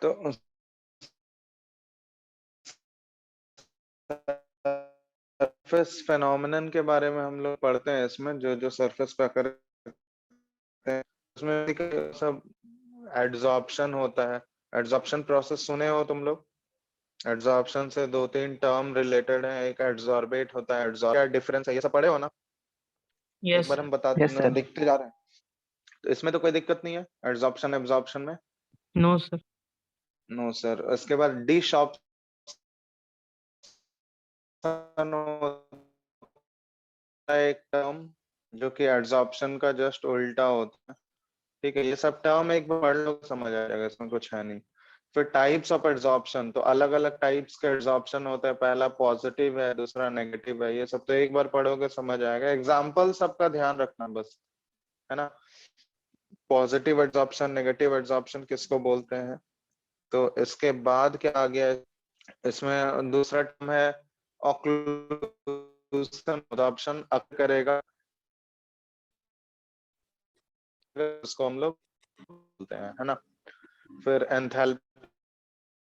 तो surface phenomenon के बारे में हम लोग पढ़ते हैं इसमें, जो जो सरफेस पे अकर करते हैं उसमें सब एड्सॉर्प्शन होता है। एड्सॉर्प्शन प्रोसेस सुने हो तुम लोग? एड्सॉर्प्शन से दो तीन टर्म रिलेटेड है, एक एड्सॉर्बेट होता है, एड्सॉर्ब क्या डिफरेंस है, ये सब पढ़े हो ना? एक यस बार हम बता यस सर। दिखते जा रहे हैं, तो इसमें तो कोई दिक्कत नहीं है एड्सॉर्प्शन एब्जॉर्प्शन में। No sir. No sir. उसके बाद डिशॉर्प्शन होता है एक टर्म, जो कि एड्सॉर्प्शन का जस्ट उल्टा होता है। ठीक है, ये सब टर्म एक बार पढ़ लो समझ आ जाएगा, इसमें कुछ है नहीं। फिर टाइप्स ऑफ एड्सॉर्प्शन, तो अलग अलग टाइप्स के एड्सॉर्प्शन होता है, पहला पॉजिटिव है, दूसरा नेगेटिव है, ये सब तो एक बार पढ़ोगे समझ आएगा। एग्जाम्पल सबका ध्यान रखना बस, है ना? पॉजिटिव एड्सॉर्प्शन, नेगेटिव एड्सॉर्प्शन किसको बोलते हैं। तो इसके बाद क्या आ गया इसमें, दूसरा टर्म है ऑक्लूशन एड्सॉर्प्शन करेगा, उसको हम लोग बोलते हैं, है ना? फिर एंथैल्पी,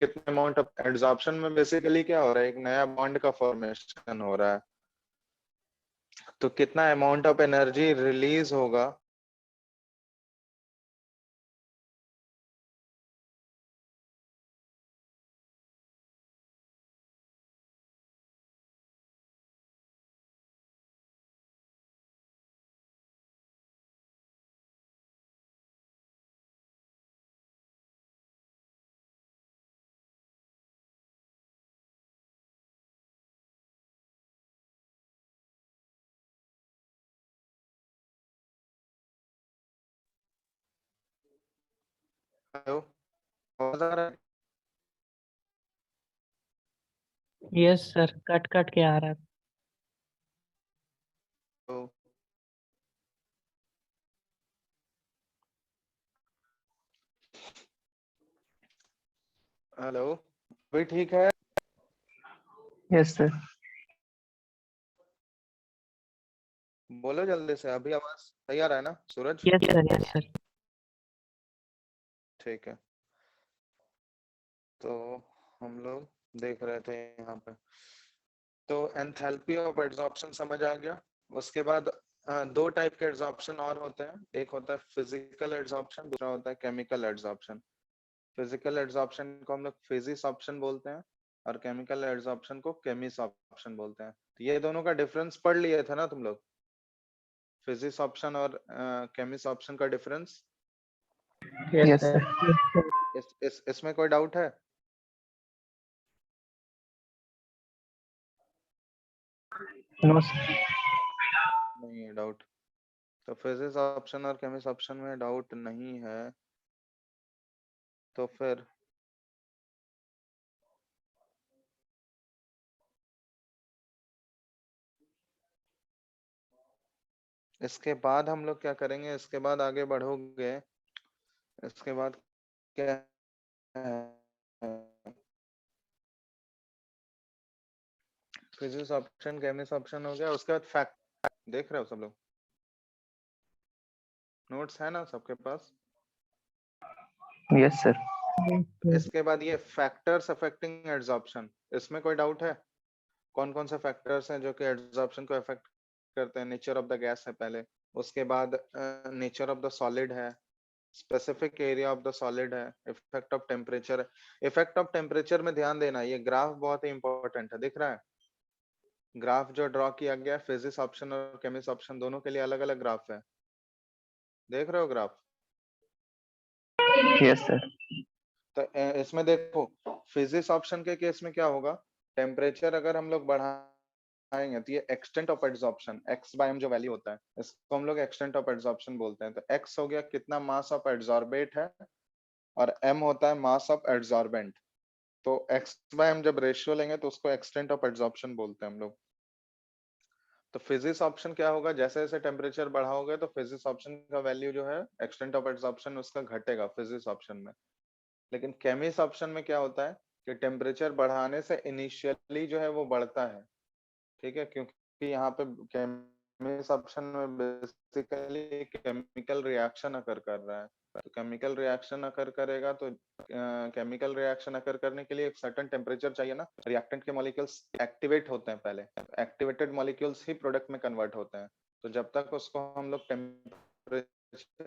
कितने अमाउंट ऑफ एड्सॉर्प्शन में बेसिकली क्या हो रहा है, एक नया बॉन्ड का फॉर्मेशन हो रहा है, तो कितना अमाउंट ऑफ एनर्जी रिलीज होगा, हेलो आवाज आ रहा है? यस सर, कट कट के आ रहा है। तो हेलो, भी ठीक है? Yes sir. बोलो जल्दी से, अभी आवाज सही आ रहा है ना Suraj? Yes sir, yes sir. ठीक है, तो हम लोग देख रहे थे यहाँ पे, तो एंथैल्पी ऑफ एड्सॉर्प्शन समझ आ गया। उसके बाद दो टाइप के एड्सॉर्प्शन और होते हैं, एक होता है फिजिकल एड्सॉर्प्शन, दूसरा होता है केमिकल एड्सॉर्प्शन। फिजिकल एड्सॉर्प्शन को हम लोग फिजिसॉर्प्शन बोलते हैं, और केमिकल एड्सॉर्प्शन को केमिसॉर्प्शन बोलते हैं। तो ये दोनों का डिफरेंस पढ़ लिए थे ना तुम लोग, फिजिसॉर्प्शन और केमिसॉर्प्शन का difference? Yes yes sir. Sir. इसमें कोई डाउट है? No sir. नहीं है डाउट, तो फिजिक्स ऑप्शन और केमिस्ट्री ऑप्शन में डाउट नहीं है, तो फिर इसके बाद हम लोग क्या करेंगे, इसके बाद आगे बढ़ोगे, इसके बाद क्या है, फिजिक्स ऑप्शन केमिस्ट्री ऑप्शन हो गया, उसके बाद फैक्ट देख रहे हो सब लोग? नोट्स है ना सबके पास? Yes sir. इसके बाद ये फैक्टर्स अफेक्टिंग एड्सॉर्प्शन, इसमें कोई डाउट है? कौन कौन से फैक्टर्स हैं जो कि एड्सॉर्प्शन को अफेक्ट करते हैं? नेचर ऑफ द गैस है पहले, उसके बाद नेचर ऑफ द सॉलिड है, specific area of the solid है, इफेक्ट ऑफ टेम्परेचर है। इफेक्ट ऑफ टेम्परेचर में ध्यान देना, ये ग्राफ बहुत ही इंपॉर्टेंट है, दिख रहा है ग्राफ जो ड्रॉ किया गया, फिजिक्स ऑप्शन और केमिस्ट्री ऑप्शन दोनों के लिए अलग अलग ग्राफ है, देख रहे हो ग्राफ? Yes sir. तो इसमें देखो, फिजिक्स ऑप्शन के केस में क्या होगा, टेम्परेचर अगर हम लोग बढ़ाएंगे तो ये extent of adsorption, X by M जो वैल्यू होता है, इसको हम लोग एक्सटेंट ऑफ एड्सॉर्प्शन बोलते हैं। तो एक्स हो गया कितना मास ऑफ एड्सॉर्बेट है, और एम होता है मास ऑफ एड्सॉर्बेंट। तो एक्स बाय एम जब रेशियो लेंगे तो उसको एक्सटेंट ऑफ एड्सॉर्प्शन बोलते हैं हम लोग। तो फिजिक्स ऑप्शन क्या होगा, जैसे जैसे टेम्परेचर बढ़ाओगे तो फिजिक्स ऑप्शन का वैल्यू जो है एक्सटेंट ऑफ एड्सॉर्प्शन उसका घटेगा फिजिक्स ऑप्शन में। लेकिन केमिस्ट ऑप्शन में क्या होता है कि टेम्परेचर बढ़ाने से इनिशियली जो है वो बढ़ता है, ठीक है, क्योंकि यहाँ पे इस ऑप्शन में बेसिकली केमिकल रिएक्शन अकर कर रहा है, तो केमिकल रिएक्शन अकर करेगा तो केमिकल रिएक्शन अकर करने के लिए एक सर्टेन टेम्परेचर चाहिए ना। रिएक्टेंट के मॉलिक्यूल्स एक्टिवेट होते हैं, पहले एक्टिवेटेड मॉलिक्यूल्स ही प्रोडक्ट में कन्वर्ट होते हैं, तो जब तक उसको हम लोग टेम्परेचर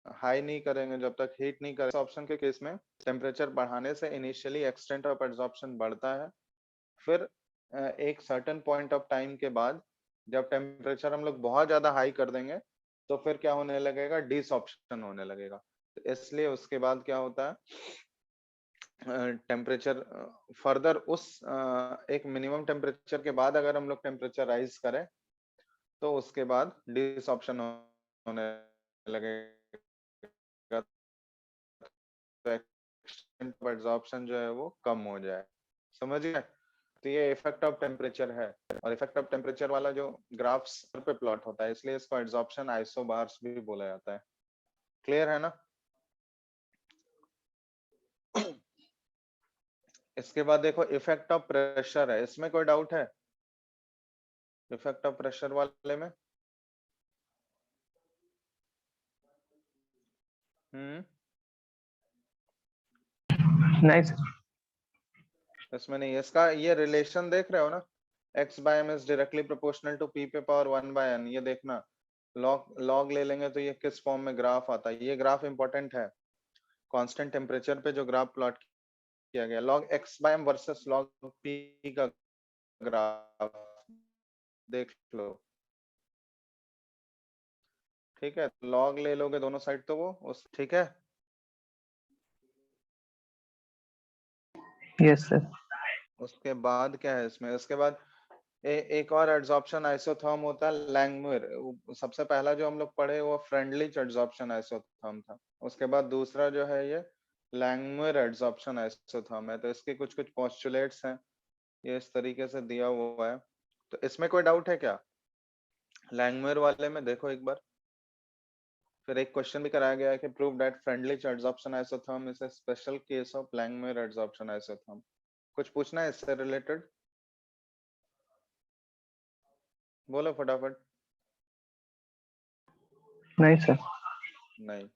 हाई नहीं करेंगे, जब तक हीट नहीं करेंगे, ऑप्शन के केस में टेम्परेचर बढ़ाने से इनिशियली एक्सटेंट ऑफ एब्जॉर्प्शन बढ़ता है, फिर एक सर्टेन पॉइंट ऑफ टाइम के बाद जब टेम्परेचर हम लोग बहुत ज्यादा हाई कर देंगे तो फिर क्या होने लगेगा, डिसऑप्शन होने लगेगा। तो इसलिए उसके बाद क्या होता है, टेम्परेचर फर्दर उस एक मिनिमम टेम्परेचर के बाद अगर हम लोग टेम्परेचर राइज करें तो उसके बाद डिसऑप्शन होने लगेगा, तो एक्सटेंट ऑफ एब्जॉर्प्शन जो है वो कम हो जाए। समझ गए? तो ये इफेक्ट ऑफ टेम्परेचर है, और इफेक्ट ऑफ टेम्परेचर वाला जो ग्राफ्स पे प्लॉट होता है, इसलिए इसको एब्जॉर्प्शन आइसोबार्स भी बोला जाता है। क्लियर है ना? इसके बाद देखो इफेक्ट ऑफ प्रेशर है, इसमें कोई डाउट है? इफेक्ट ऑफ प्रेशर वाले में नहीं सर। इसमें नहीं, इसका ये रिलेशन देख रहे हो ना, x by m is directly proportional to p पे पावर 1 by n। ये देखना लॉग ले लेंगे तो ये किस फॉर्म में ग्राफ आता है, ये ग्राफ इंपॉर्टेंट है। कांस्टेंट टेम्परेचर पे जो ग्राफ प्लॉट किया गया, log x by m versus log p का ग्राफ देख लो, ठीक है? लॉग ले लोगे दोनों साइड तो वो उस, ठीक है? Yes sir. उसके बाद क्या है इसमें, इसके बाद एक और एड्सॉर्प्शन आइसोथर्म होता है, लैंगमुइर। सबसे पहला जो हम लोग पढ़े वो फ्रेंडलिच एड्सॉर्प्शन आइसोथर्म था, उसके बाद दूसरा जो है ये लैंगमुइर एड्सॉर्प्शन आइसोथर्म है। तो इसके कुछ कुछ पोस्टुलेट्स हैं, ये इस तरीके से दिया हुआ है। तो इसमें कोई डाउट है क्या? लैंगमुइर वाले में देखो एक बार, फिर एक क्वेश्चन भी कराया गया है कि prove that Freundlich adsorption isotherm is a special case of Langmuir adsorption isotherm. कुछ पूछना है इससे रिलेटेड? बोलो फटाफट। नहीं सर। नहीं,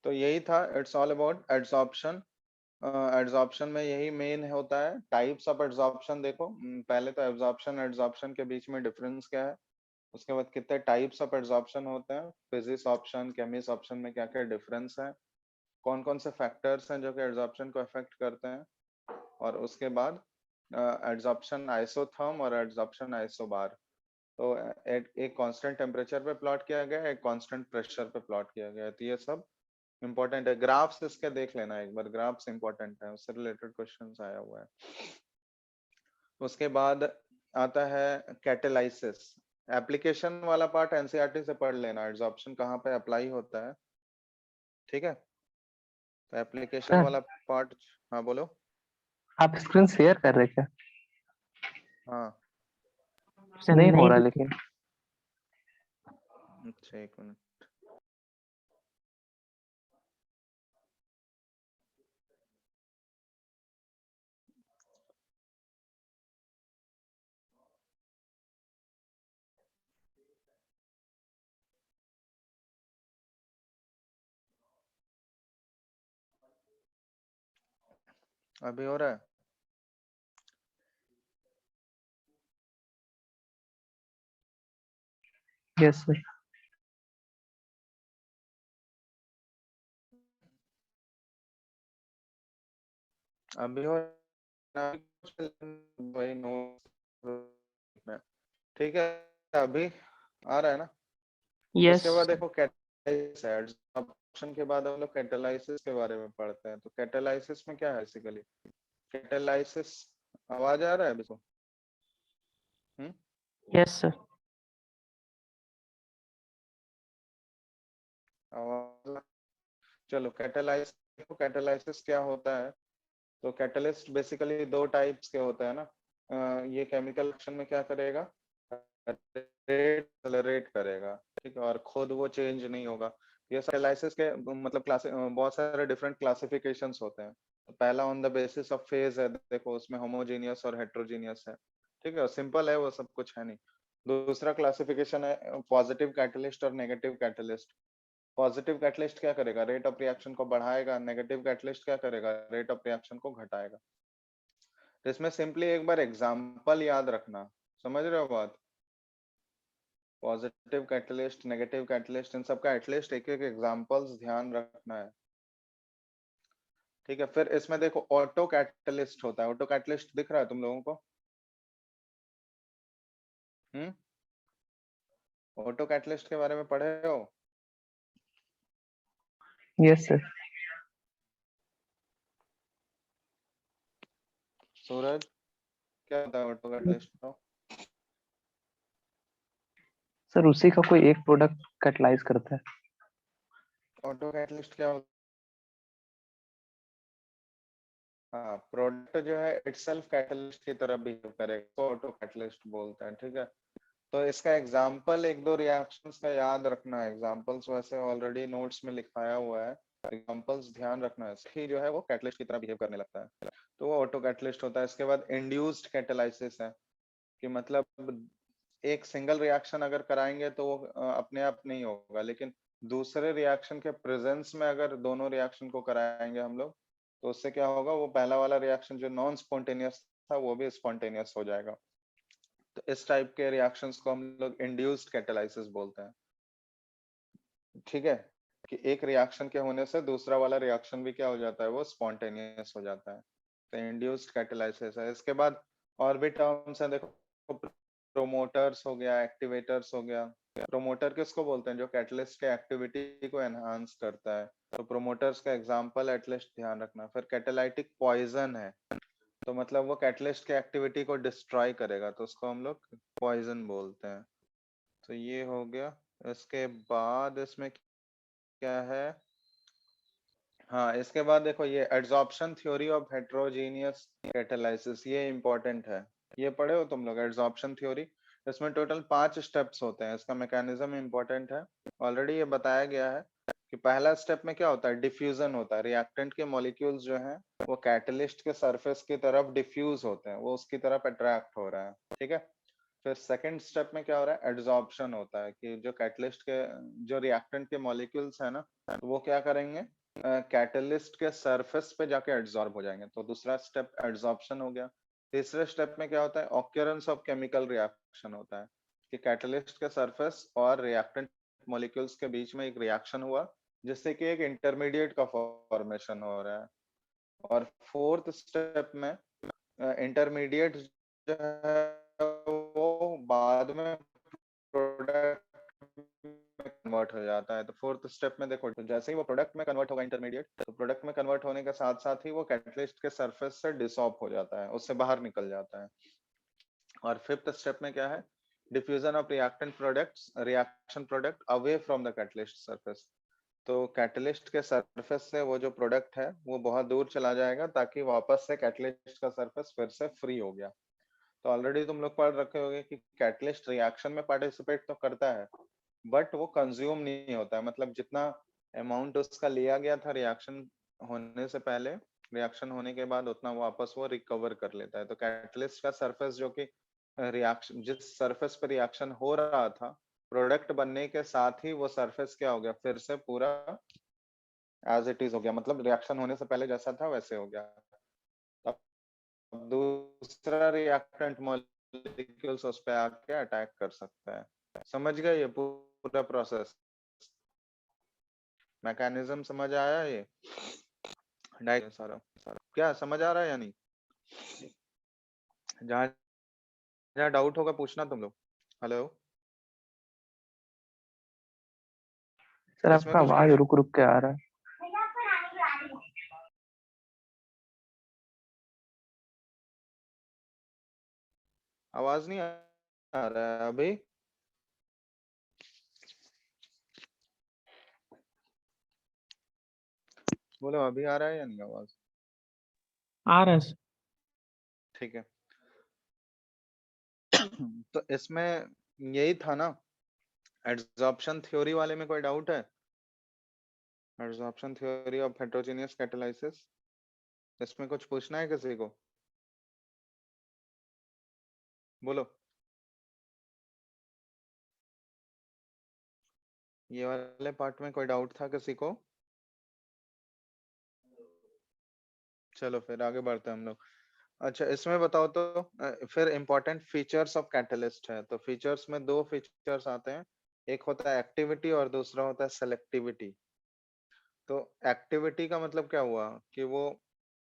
तो यही था, it's all about adsorption. Adsorption में यही मेन होता है। टाइप्स ऑफ एड्सॉर्प्शन देखो, पहले तो एब्जॉर्प्शन एड्सॉर्प्शन के बीच में डिफरेंस क्या है, उसके बाद कितने टाइप्स ऑफ एड्सॉर्प्शन होते हैं, फिजिक्स ऑप्शन केमिस्ट ऑप्शन में क्या क्या डिफरेंस है, कौन कौन से फैक्टर्स हैं जो कि एड्सॉर्प्शन को अफेक्ट करते हैं, और उसके बाद एड्सॉर्प्शन आइसोथर्म और एड्सॉर्प्शन आइसोबार। तो एक कांस्टेंट टेम्परेचर पे प्लॉट किया गया है, एक कांस्टेंट प्रेशर पे प्लॉट किया गया है। तो ये सब इंपॉर्टेंट है, ग्राफ्स इसके देख लेना एक बार, ग्राफ्स इंपॉर्टेंट है, उससे रिलेटेड क्वेश्चंस आया हुआ है। उसके बाद आता है कैटेलाइसिस। एप्लीकेशन वाला पार्ट एनसीईआरटी से पढ़ लेना, एड्सॉर्प्शन कहाँ पे अप्लाई होता है, ठीक है? तो एप्लीकेशन सर वाला पार्ट, हाँ बोलो। आप स्क्रीन शेयर कर रहे क्या? हाँ सर नहीं हो नहीं रहा लेकिन। अच्छा, एक मिनट। अभी हो रहा है? Yes sir. अभी हो रहा है? वही नो, ठीक है, अभी आ रहा है ना? यस उसके बाद देखो कैटेलाइसिस, ऑप्शन के बाद हम लोग कैटेलाइसिस के बारे में पढ़ते हैं। तो कैटेलाइसिस में क्या है बेसिकली, कैटेलाइसिस, आवाज आ रहा है अभी तो? यस सर आवाज, चलो कैटेलाइसिस, कैटेलाइसिस क्या होता है? तो कैटलिस्ट बेसिकली दो टाइप्स के होते हैं ना। ये केमिकल रिएक्शन में क्या करेगा, एक्सेलरेट करेगा, ठीक है, और खुद वो चेंज नहीं होगा। ये कैटालाइसिस के मतलब क्लास, बहुत सारे डिफरेंट क्लासिफिकेशंस होते हैं। तो पहला on the basis of phase है, देखो उसमें होमोजेनियस और हेट्रोजेनियस है। ठीक है, सिंपल है, वो सब कुछ है नहीं। दूसरा क्लासिफिकेशन है पॉजिटिव कैटलिस्ट और नेगेटिव कैटलिस्ट। पॉजिटिव कैटलिस्ट क्या करेगा, रेट ऑफ रिएक्शन को बढ़ाएगा, नेगेटिव कैटलिस्ट क्या करेगा, रेट ऑफ रिएक्शन को घटाएगा। तो इसमें सिंपली एक बार एग्जांपल याद रखना, समझ रहे हो बात। पॉजिटिव कैटलिस्ट, नेगेटिव कैटलिस्ट, इन सब का एटलीस्ट एक एक एग्जांपल्स ध्यान रखना है, ठीक है। फिर इसमें देखो ऑटो कैटलिस्ट होता है। ऑटो कैटलिस्ट दिख रहा है तुम लोगों को? ऑटो कैटलिस्ट के बारे में पढ़े हो? Yes sir. सूरज, क्या होता है ऑटो कैटलिस्ट का? सर उसी का कोई एक प्रोडक्ट कैटलाइज करता है। ऑटो कैटलिस्ट क्या होता है? हाँ, प्रोडक्ट जो है इटसेल्फ कैटलिस्ट की तरह बिहेव करेगा तो ऑटो कैटलिस्ट बोलते हैं, ठीक है। तो इसका एग्जांपल एक दो रिएक्शंस का याद रखना है। एग्जांपल्स वैसे ऑलरेडी नोट्स में लिखाया हुआ है, एग्जांपल्स ध्यान रखना है। ही जो है वो कैटलिस्ट की तरह बिहेव करने लगता है तो वो ऑटो कैटलिस्ट होता है। इसके बाद इंड्यूस्ड कैटालिसिस है, कि मतलब एक सिंगल रिएक्शन अगर कराएंगे तो वो अपने आप नहीं होगा, लेकिन दूसरे रिएक्शन के प्रेजेंस में अगर दोनों रिएक्शन को कराएंगे हम लोग तो उससे क्या होगा, वो पहला वाला रिएक्शन जो नॉन स्पॉन्टेनियस था वो भी स्पॉन्टेनियस हो जाएगा। तो इस टाइप के रिएक्शंस को हम लोग इंड्यूस्ड कैटालिसिस बोलते हैं, ठीक है। कि एक रिएक्शन के होने से दूसरा वाला रिएक्शन भी क्या हो जाता है, वो स्पॉन्टेनियस हो जाता है। तो इंड्यूस्ड कैटालिसिस है। इसके बाद और भी टर्म्स हैं, देखो प्रोमोटर्स हो गया, एक्टिवेटर्स हो गया। प्रोमोटर किसको बोलते हैं, जो कैटलिस्ट के एक्टिविटी को एनहांस करता है। तो प्रोमोटर्स का एग्जांपल एटलीस्ट ध्यान रखना। फिर कैटालाइटिक पॉइजन है, तो मतलब वो कैटलिस्ट के एक्टिविटी को डिस्ट्रॉय करेगा, तो उसको हम लोग पॉइजन बोलते हैं। तो ये हो गया। इसके बाद इसमें क्या है, हाँ इसके बाद देखो ये adsorption theory of heterogeneous catalysis, ये इंपॉर्टेंट है। ये पढ़े हो तुम लोग एड्सॉर्प्शन थ्योरी? इसमें टोटल 5 स्टेप्स होते हैं। इसका मैकेनिज्म इंपॉर्टेंट है, ऑलरेडी ये बताया गया है कि पहला स्टेप में क्या होता है, डिफ्यूजन होता है। रिएक्टेंट के मॉलिक्यूल्स जो हैं वो कैटलिस्ट के सरफेस की तरफ डिफ्यूज होते हैं, वो उसकी तरफ अट्रैक्ट हो रहा है, ठीक है। फिर सेकंड स्टेप में क्या हो रहा है, एड्सॉर्प्शन होता है, कि जो कैटलिस्ट के जो रिएक्टेंट के मॉलिक्यूल्स है ना, तो वो क्या करेंगे, कैटलिस्ट के सरफेस पे जाके एड्सॉर्ब हो जाएंगे। तो दूसरा स्टेप एड्सॉर्प्शन हो गया। तीसरे स्टेप में क्या होता है, ऑक्यूरेंस ऑफ केमिकल रिएक्शन होता है, कि कैटलिस्ट के सरफेस और रिएक्टेंट मॉलिक्यूल्स के बीच में एक रिएक्शन हुआ जिससे कि एक इंटरमीडिएट का फॉर्मेशन हो रहा है। और फोर्थ स्टेप में इंटरमीडिएट जो है वो बाद में प्रोडक्ट में कन्वर्ट हो जाता है। तो फोर्थ स्टेप में देखो, तो जैसे ही वो प्रोडक्ट में कन्वर्ट होगा इंटरमीडिएट, तो प्रोडक्ट में कन्वर्ट होने के साथ साथ ही वो कैटलिस्ट के सरफेस से डिसॉल्व हो जाता है, उससे बाहर निकल जाता है। और फिफ्थ स्टेप में क्या है, diffusion of reactant products, reaction product away from the catalyst surface. तो कैटलिस्ट के सरफेस से वो जो प्रोडक्ट है वो बहुत दूर चला जाएगा, ताकि वापस से कैटलिस्ट का सरफेस फिर से फ्री हो गया। तो ऑलरेडी तुम लोग पढ़ रखे होंगे कि कैटलिस्ट रिएक्शन में पार्टिसिपेट तो करता है बट वो कंज्यूम नहीं होता है। मतलब जितना अमाउंट उसका लिया गया था रिएक्शन होने से पहले, रिएक्शन होने के बाद उतना वापस वो रिकवर कर लेता है। तो कैटलिस्ट का सरफेस जो कि रिएक्शन जिस सरफेस पर रिएक्शन हो रहा था, प्रोडक्ट बनने के साथ ही वो सरफेस क्या हो गया, फिर से पूरा एज इट इज हो गया, मतलब रिएक्शन होने से पहले जैसा था वैसे हो गया। अब दूसरा रिएक्टेंट मॉलिक्यूल्स उस पे आके अटैक कर सकता है। समझ गए ये पूरा प्रोसेस, मैकेनिज्म समझ आया ये सारा क्या समझ आ रहा है या नहीं? जहाँ जहाँ डाउट होगा पूछना तुम लोग। हेलो, सर इसमें आपका कुछ आवाज रुक रुक के आ रहा है। आवाज नहीं आ रहा है अभी? बोलो अभी आ रहा है या नहीं आवाज? आ रहा है सर। ठीक है। तो इसमें यही था ना, एड्सॉर्प्शन थ्योरी वाले में कोई डाउट है? Adsorption theory of heterogeneous catalysis, इसमें कुछ पूछना है किसी को? बोलो, ये वाले पार्ट में कोई डाउट था किसी को? चलो फिर आगे बढ़ते हैं हम लोग। अच्छा, इसमें बताओ तो फिर इंपॉर्टेंट फीचर्स ऑफ कैटलिस्ट है, तो फीचर्स में दो फीचर्स आते हैं, एक होता है एक्टिविटी और दूसरा होता है सेलेक्टिविटी। तो एक्टिविटी का मतलब क्या हुआ कि वो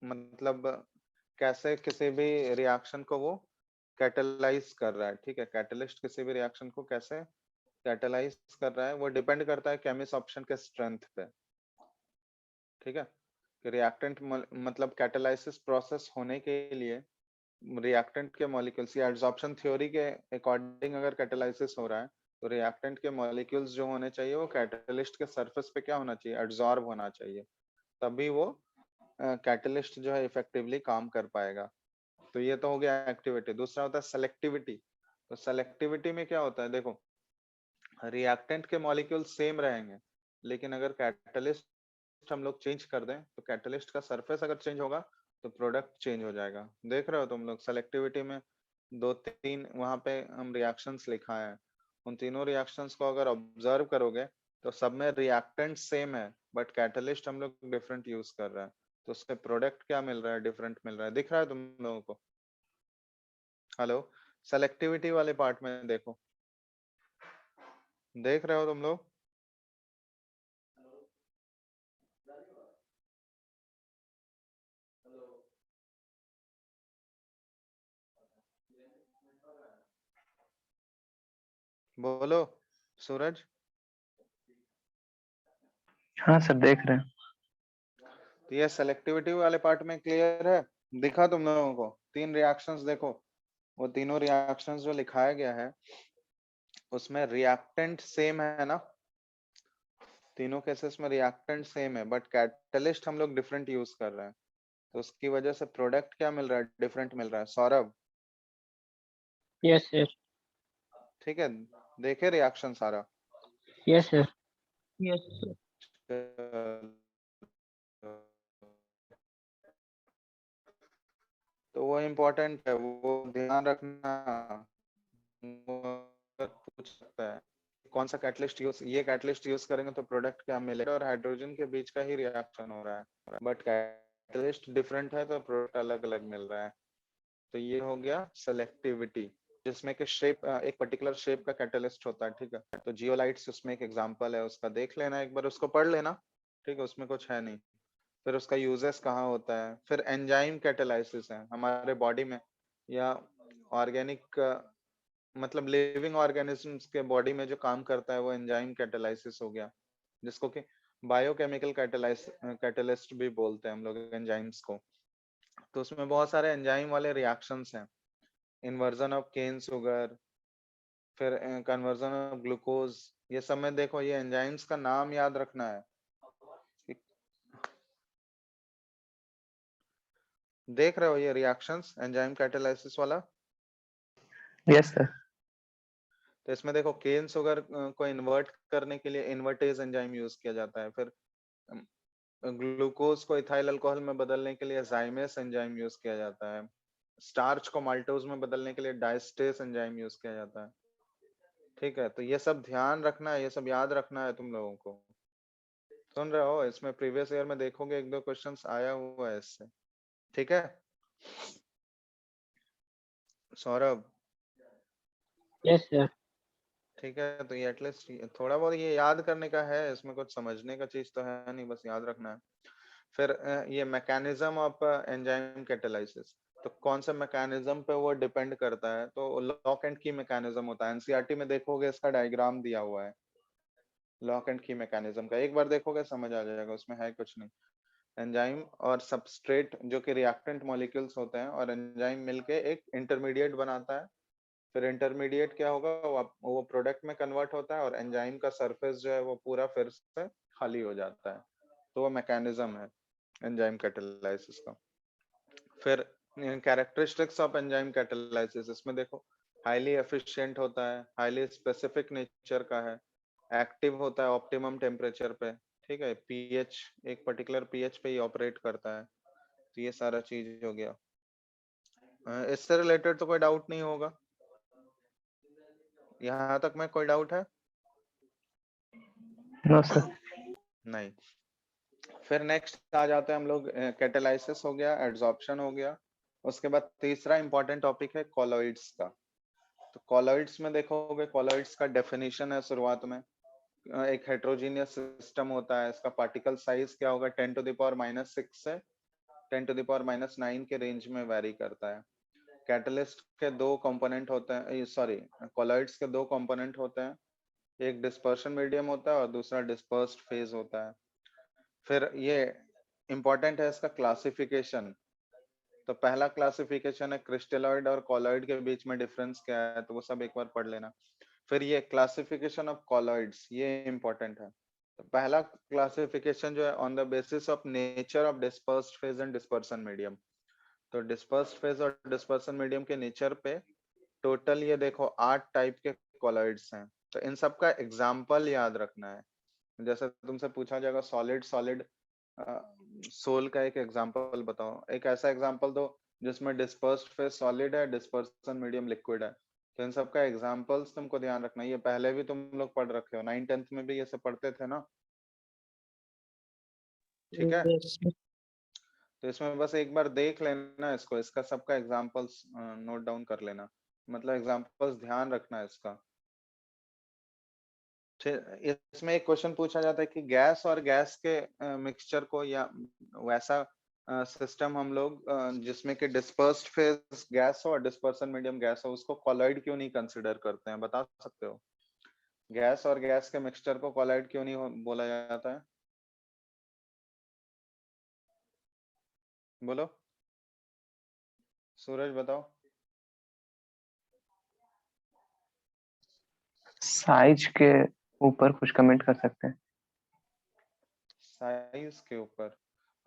मतलब कैसे किसी भी रिएक्शन को वो कैटलाइज कर रहा है, ठीक है, कैटलिस्ट किसी भी रिएक्शन को कैसे कैटलाइज कर रहा है वो डिपेंड करता है केमिस्ट ऑप्शन के स्ट्रेंथ पे, ठीक है, कि रिएक्टेंट मतलब कैटलाइसिस प्रोसेस होने के लिए रिएक्टेंट के मॉलिक्यूल्स या एडसॉर्प्शन थ्योरी के अकॉर्डिंग अगर कैटलाइसिस हो रहा है तो रिएक्टेंट के मॉलिक्यूल्स जो होने चाहिए वो कैटलिस्ट के सरफेस पे क्या होना चाहिए, एडसॉर्ब होना चाहिए, तभी वो कैटलिस्ट जो है इफेक्टिवली काम कर पाएगा। तो ये तो हो गया एक्टिविटी। दूसरा होता है सेलेक्टिविटी। तो सेलेक्टिविटी में क्या होता है, देखो रिएक्टेंट के मॉलिक्यूल सेम रहेंगे, लेकिन अगर कैटलिस्ट हम लोग चेंज कर दें तो कैटलिस्ट का सरफेस अगर चेंज होगा तो प्रोडक्ट चेंज हो जाएगा। देख रहे हो तुम लोग सेलेक्टिविटी में दो तीन वहां पे हम रिएक्शंस लिखा है, उन तीनों रिएक्शंस को अगर ऑब्जर्व करोगे तो सब में रिएक्टेंट सेम है बट कैटलिस्ट हम लोग डिफरेंट यूज कर रहे हैं, तो उससे प्रोडक्ट क्या मिल रहा है, डिफरेंट मिल रहा है। दिख रहा है तुम लोगों को? हेलो, सेलेक्टिविटी वाले पार्ट में देखो, देख रहे हो तुम लोग? बोलो सूरज। हाँ सर देख रहे हैं। तो ये सेलेक्टिविटी वाले पार्ट में क्लियर है? दिखा तुम लोगों को? तीन रिएक्शंस देखो, वो तीनों रिएक्शंस जो लिखाया गया है उसमें रिएक्टेंट सेम है ना, तीनों केसेस में रिएक्टेंट सेम है बट कैटलिस्ट हम लोग डिफरेंट यूज कर रहे हैं, तो उसकी वजह से प्रोडक्ट क्या मिल रहा है, डिफरेंट मिल रहा है। Saurabh, yes sir. ठीक है, देखे रिएक्शन सारा? Yes sir. Yes sir. तो वो इम्पोर्टेंट है, वो ध्यान रखना। वो पूछ सकता है कौन सा कैटलिस्ट यूज, ये कैटलिस्ट यूज करेंगे तो प्रोडक्ट क्या मिलेगा, और हाइड्रोजन के बीच का ही रिएक्शन हो रहा है बट कैटलिस्ट डिफरेंट है तो प्रोडक्ट अलग अलग मिल रहा है। तो ये हो गया सेलेक्टिविटी, जिसमें कि शेप एक पर्टिकुलर शेप का कैटलिस्ट होता है, ठीक है। तो जियोलाइट्स उसमें एक एग्जांपल है, उसका देख लेना एक बार, उसको पढ़ लेना, ठीक है, उसमें कुछ है नहीं। फिर उसका यूजेस कहाँ होता है, फिर एंजाइम कैटालाइसिस है हमारे बॉडी में या ऑर्गेनिक मतलब लिविंग ऑर्गेनिजम्स के बॉडी में जो काम करता है वो एंजाइम कैटालाइसिस हो गया, जिसको कि बायोकेमिकल कैटलिस्ट भी बोलते हैं हम लोग एंजाइम्स को। तो उसमें बहुत सारे एंजाइम वाले रिएक्शंस हैं, इन्वर्जन ऑफ केन शुगर, फिर कन्वर्जन ऑफ ग्लूकोज, ये सब में देखो ये एंजाइम्स का नाम याद रखना है। देख रहे हो ये रिएक्शंस एंजाइम कैटालाइसिस वाला? Yes sir. तो इसमें देखो केन शुगर को इन्वर्ट करने के लिए इन्वर्टेज एंजाइम यूज किया जाता है, फिर ग्लूकोज को इथाइल अल्कोहल में बदलने के लिए जाइमेस एंजाइम यूज किया जाता है, स्टार्च को माल्टोज में बदलने के लिए डायस्टेस एंजाइम यूज किया जाता है, ठीक है। तो ये सब ध्यान रखना है, ये सब याद रखना है तुम लोगों को। सुन रहे हो? इसमें प्रीवियस ईयर में देखोगे एक दो क्वेश्चंस आया हुआ है इससे, ठीक है। Saurabh, yes sir. ठीक है, तो ये एटलीस्ट थोड़ा बहुत ये याद करने का है, इसमें कुछ समझने का चीज तो है नहीं, बस याद रखना है। फिर ये मैकेनिज्म ऑफ एंजाइम कैटालाइसिस, तो कौन सा मैकेनिज्म पे वो डिपेंड करता है, तो लॉक एंड की मैकेनिज्म होता है। एनसीईआरटी में देखोगे इसका डायग्राम दिया हुआ है लॉक एंड की मैकेनिज्म का, एक बार देखोगे समझ आ जाएगा, उसमें है कुछ नहीं। एंजाइम और सबस्ट्रेट जो कि रिएक्टेंट मॉलिक्यूल्स होते हैं और एंजाइम मिलके एक इंटरमीडिएट बनाता है, फिर इंटरमीडिएट क्या होगा, वो प्रोडक्ट में कन्वर्ट होता है और एंजाइम का सरफेस जो है वो पूरा फिर से खाली हो जाता है। तो वो मैकेनिज्म है एंजाइम कैटालाइसिस का। फिर कैरेक्टरिस्टिक्स ऑफ एंजाइम कैटालाइसिस, इसमें देखो हाईली एफिशिएंट होता है, हाईली स्पेसिफिक नेचर का है, एक्टिव होता है ऑप्टिमम टेम्परेचर पे, ठीक है, पीएच एक पर्टिकुलर पीएच पे ही ऑपरेट करता है। तो ये सारा चीज हो गया। इससे रिलेटेड तो कोई डाउट नहीं होगा? यहाँ तक में कोई डाउट है? No sir. नहीं। फिर नेक्स्ट आ जाते हैं हम लोग, कैटालाइसिस हो गया, एड्सॉर्प्शन हो गया। उसके बाद तीसरा इंपॉर्टेंट टॉपिक है कॉलॉइड्स का। तो कॉलॉइड्स में देखोगे, कॉलॉइड्स का डेफिनेशन है शुरुआत में, एक हेट्रोजीनियस सिस्टम होता है। इसका पार्टिकल साइज क्या होगा, 10⁻⁻6 से 10⁻⁹ के रेंज में वेरी करता है। कैटलिस्ट के दो कंपोनेंट होते हैं, सॉरी, कॉलॉइड्स के दो कंपोनेंट होते हैं, एक डिस्पर्शन मीडियम होता है और दूसरा डिस्पर्स्ड फेज होता है। फिर ये इंपॉर्टेंट है इसका क्लासिफिकेशन। तो पहला क्लासिफिकेशन है क्रिस्टलॉइड और कॉलॉइड के बीच में डिफरेंस क्या है, तो वो सब एक बार पढ़ लेना। फिर ये क्लासिफिकेशन ऑफ कॉलॉइड्स, ये इंपॉर्टेंट है। तो पहला क्लासिफिकेशन जो है on the basis of nature of dispersed phase and dispersion medium. तो डिस्पर्स्ड फेज और डिस्पर्सन मीडियम के नेचर पे टोटल ये देखो 8 टाइप के कॉलॉइड्स हैं। तो इन सब का एग्जाम्पल याद रखना है। जैसे तुमसे पूछा जाएगा सॉलिड सॉलिड सोल का एक एग्जांपल बताओ, एक ऐसा एग्जांपल दो जिसमें डिस्पर्स्ड फेज सॉलिड है, डिस्पर्सन मीडियम लिक्विड है। तो इन सब का एग्जांपल्स तुमको ध्यान रखना है। ये पहले भी तुम लोग पढ़ रखे हो, 9th-10th में भी ये सब पढ़ते थे ना, ठीक है? Yes sir. तो इसमें बस एक बार देख लेना इसको, इसका सबका एग्जांपल्स नोट डाउन कर लेना, मतलब एग्जांपल्स ध्यान रखना है इसका। इसमें एक क्वेश्चन पूछा जाता है कि गैस और गैस के मिक्सचर को या वैसा सिस्टम हम लोग जिसमें कि डिस्पर्स्ड फेज गैस हो और डिस्पर्सन मीडियम गैस हो, उसको कॉलॉइड क्यों नहीं कंसिडर करते हैं, बता सकते हो? गैस और गैस के मिक्सचर को कॉलॉइड क्यों नहीं बोला जाता है? बोलो, सूरज बताओ। साइज के ऊपर कुछ कमेंट कर सकते हैं? साइज के ऊपर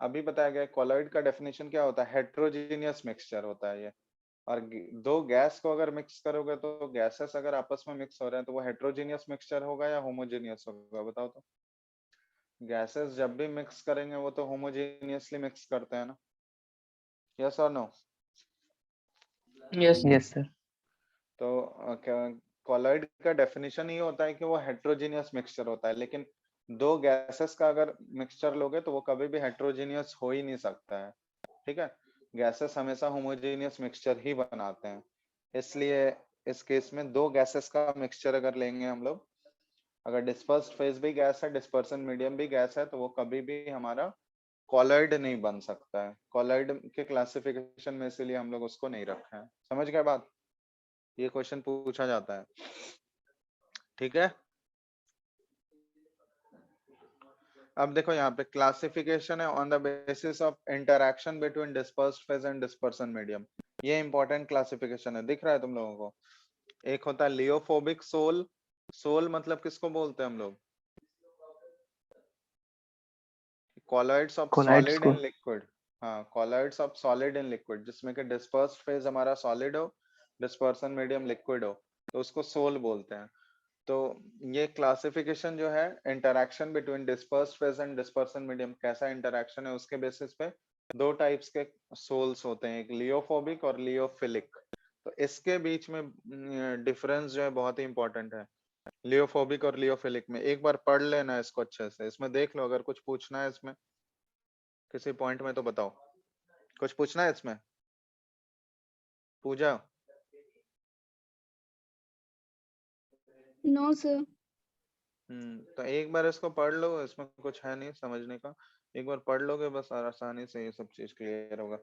अभी बताया गया, कॉलॉइड का डेफिनेशन क्या होता है, हेट्रोजीनियस मिक्सचर होता है ये। और दो गैस को अगर मिक्स करोगे तो गैसेस अगर आपस में मिक्स हो रहे हैं तो वो हेट्रोजीनियस मिक्सचर होगा या होमोजीनियस होगा, बताओ तो। गैसेस जब भी मिक्स करेंगे वो तो होमोजीनियसली मिक्स करते हैं ना, यस और नो? Yes yes sir. तो कॉलॉइड का डेफिनेशन ये होता है कि वो हेट्रोजीनियस मिक्सचर होता है, लेकिन दो गैसेस का अगर मिक्सचर लोगे तो वो कभी भी हेट्रोजीनियस हो ही नहीं सकता है, ठीक है? गैसेस हमेशा होमोजेनियस मिक्सचर ही बनाते हैं। इसलिए इस केस में दो गैसेस का मिक्सचर अगर लेंगे हम लोग, अगर डिस्पर्स्ड फेज भी गैस है, डिस्पर्सन मीडियम भी गैस है, तो वो कभी भी हमारा कॉलॉइड नहीं बन सकता है। कॉलॉइड के क्लासिफिकेशन में, इसीलिए हम लोग उसको नहीं रखे हैं। समझ गए बात? ये क्वेश्चन पूछा जाता है, ठीक है? अब देखो यहाँ पे क्लासिफिकेशन है on the basis of interaction between dispersed phase and dispersion medium. ये इंपॉर्टेंट क्लासिफिकेशन है, दिख रहा है तुम लोगों को? एक होता है लियोफोबिक सोल। सोल मतलब किसको बोलते हैं हम लोग? कॉलॉइड्स ऑफ कोलाइड्स सॉलिड को। And liquid. हाँ, colloids of solid and liquid, जिसमें कि डिस्पर्स्ड फेज हमारा सॉलिड हो, डिस्पर्सन मीडियम लिक्विड हो, तो उसको सोल बोलते हैं। तो ये क्लासिफिकेशन जो है, interaction between dispersed phase and dispersion medium, कैसा इंटरैक्शन है उसके बेसिस पे दो टाइप्स के सोल्स होते हैं, एक लियोफोबिक और लियोफिलिक। तो इसके बीच में डिफरेंस जो है बहुत ही इंपॉर्टेंट है, लियोफोबिक और लियोफिलिक में। एक बार पढ़ लेना इसको अच्छे से, इसमें देख लो, अगर कुछ पूछना है इसमें किसी पॉइंट में तो बताओ। कुछ पूछना है इसमें पूजा? No sir. तो एक बार इसको पढ़ लो, इसमें कुछ है नहीं समझने का, एक बार पढ़ लोगे बस आसानी से ये सब चीज क्लियर होगा।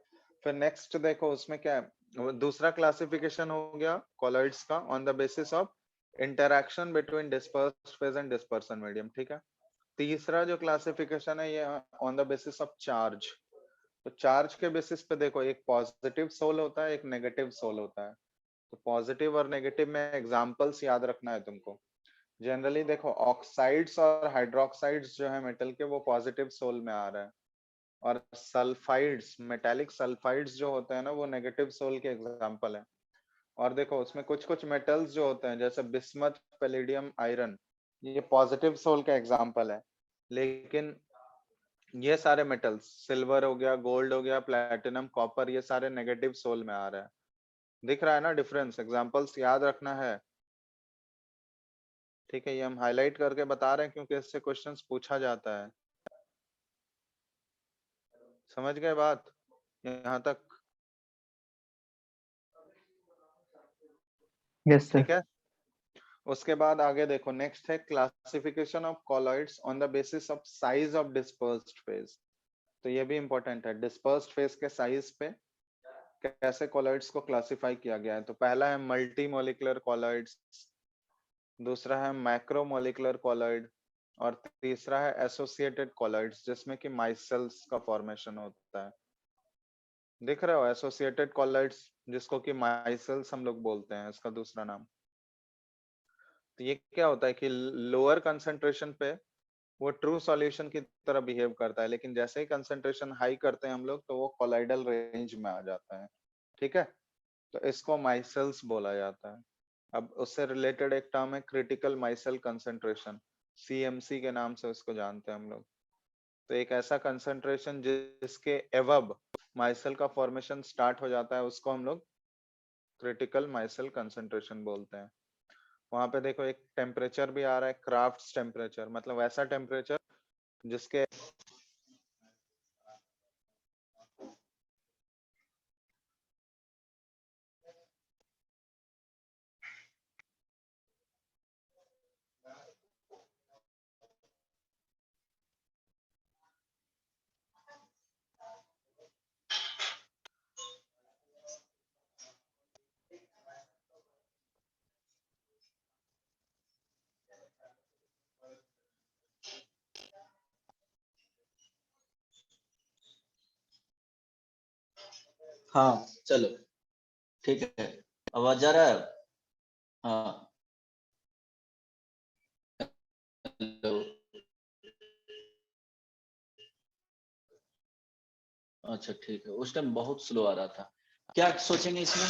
फिर नेक्स्ट देखो उसमें क्या है, दूसरा क्लासिफिकेशन हो गया कॉलॉइड्स का on the basis of interaction between dispersed phase and dispersion medium, ठीक है? तीसरा जो क्लासिफिकेशन है ये on the basis of charge. तो चार्ज के बेसिस पे देखो, एक पॉजिटिव सोल होता है, एक नेगेटिव सोल होता है। तो पॉजिटिव और नेगेटिव में एग्जांपल्स याद रखना है तुमको। जनरली देखो, ऑक्साइड्स और हाइड्रोक्साइड्स जो है मेटल के, वो पॉजिटिव सोल में आ रहा है, और सल्फाइड्स, मेटालिक सल्फाइड्स जो होते हैं ना, वो नेगेटिव सोल के एग्जांपल है। और देखो उसमें कुछ कुछ मेटल्स जो होते हैं जैसे बिस्मथ, पैलेडियम, आयरन, ये पॉजिटिव सोल का एग्जांपल है। लेकिन ये सारे मेटल्स, सिल्वर हो गया, गोल्ड हो गया, प्लैटिनम, कॉपर, ये सारे नेगेटिव सोल में आ रहे हैं। दिख रहा है ना डिफरेंस? एग्जांपल्स याद रखना है। ठीक है, ये हम हाईलाइट करके बता रहे हैं क्योंकि इससे क्वेश्चंस पूछा जाता है। समझ गए बात यहाँ तक? यस ठीक सर। है, उसके बाद आगे देखो, नेक्स्ट है classification of colloids on the basis of size of dispersed phase. तो ये भी इंपॉर्टेंट है, डिस्पर्स्ड फेज के साइज पे कैसे कॉलॉइड्स को क्लासिफाई किया गया है। तो पहला है मल्टी मोलिकुलर कॉलॉइड्स, दूसरा है मैक्रोमोलिकुलर कॉलॉइड, और तीसरा है एसोसिएटेड कॉलॉइड्स जिसमें कि माइसेल्स का फॉर्मेशन होता है। दिख रहे हो, एसोसिएटेड कॉलॉइड्स जिसको कि माइसेल्स हम लोग बोलते हैं, इसका दूसरा नाम। तो ये क्या होता है कि लोअर कंसंट्रेशन पे वो ट्रू सॉल्यूशन की तरह बिहेव करता है, लेकिन जैसे ही कंसंट्रेशन हाई करते हैं हम लोग तो वो कॉलॉइडल रेंज में आ जाता है। ठीक है, तो इसको माइसेल्स बोला जाता है। अब उससे रिलेटेड एक टर्म है क्रिटिकल माइसेल कंसंट्रेशन, सीएमसी के नाम से उसको जानते हैं हम लोग। तो एक ऐसा कंसंट्रेशन जिसके एवब माइसेल का फॉर्मेशन स्टार्ट हो जाता है उसको हम लोग क्रिटिकल माइसेल कंसंट्रेशन बोलते हैं। वहां पे देखो एक टेम्परेचर भी आ रहा है, क्राफ्ट्स टेम्परेचर, मतलब ऐसा टेम्परेचर जिसके हाँ चलो ठीक है, आवाज आ रहा है? हाँ हेलो, अच्छा ठीक है, उस टाइम बहुत स्लो आ रहा था। क्या सोचेंगे इसमें?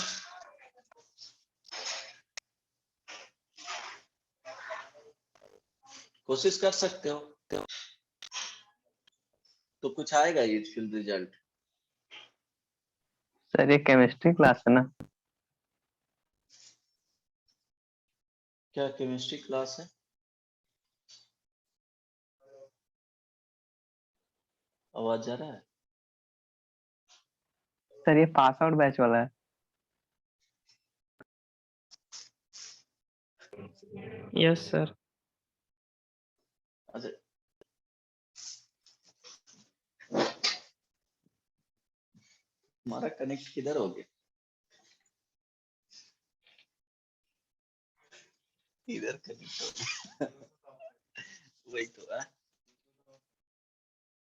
कोशिश कर सकते हो तो कुछ आएगा ये फिर रिजल्ट। सर ये केमिस्ट्री क्लास है ना? क्या केमिस्ट्री क्लास है? आवाज आ रहा है? सर ये पास आउट बैच वाला है। Yes sir. अच्छा, हमारा कनेक्ट किधर हो गया? इधर कनेक्ट हो गया। वही तो है,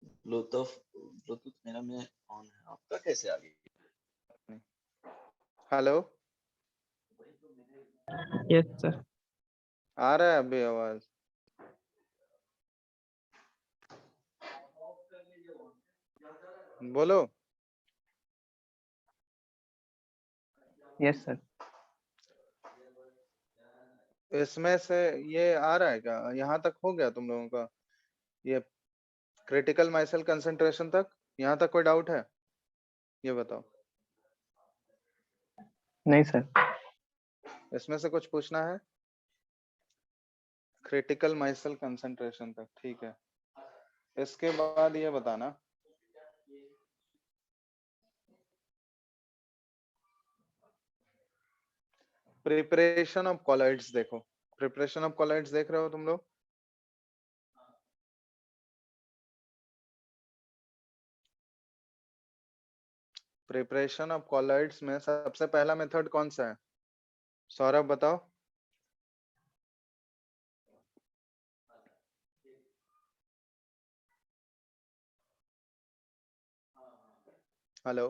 ब्लूटूथ ब्लूटूथ मेरा में ऑन है, आपका कैसे आ गया? Hello, yes sir. आ रहा है अभी आवाज? बोलो। Yes sir. इसमें से ये आ रहा है क्या, यहाँ तक हो गया तुम लोगों का? ये क्रिटिकल माइसेल कंसंट्रेशन तक, यहाँ तक कोई डाउट है? ये बताओ। नहीं सर। इसमें से कुछ पूछना है? क्रिटिकल माइसेल कंसंट्रेशन तक, ठीक है। इसके बाद ये बताना, प्रिपरेशन ऑफ कॉलॉइड्स देखो। प्रिपरेशन ऑफ कॉलॉइड्स देख रहे हो तुम लोग? प्रिपरेशन ऑफ कॉलॉइड्स में सबसे पहला मेथड कौन सा है? सौरभ बताओ। Hello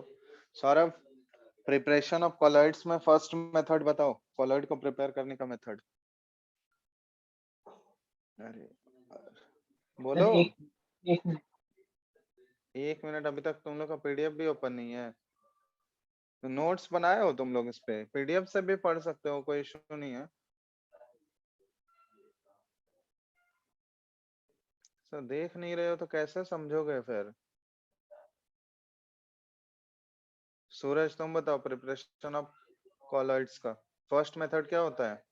Saurabh, preparation of colloids में फर्स्ट मेथड बताओ, कॉलॉइड को प्रिपेयर करने का मेथड। अरे बोलो। सर एक मिनट। 1 मिनट, अभी तक तुम लोग का पीडीएफ भी ओपन नहीं है। तो नोट्स बनाए हो तुम लोग? इस पे पीडीएफ से भी पढ़ सकते हो, कोई इशू नहीं है। सर देख नहीं रहे हो तो कैसे समझोगे फिर? सूरज तुम बताओ, प्रिपरेशन ऑफ कॉलॉइड्स का फर्स्ट मेथड क्या होता है?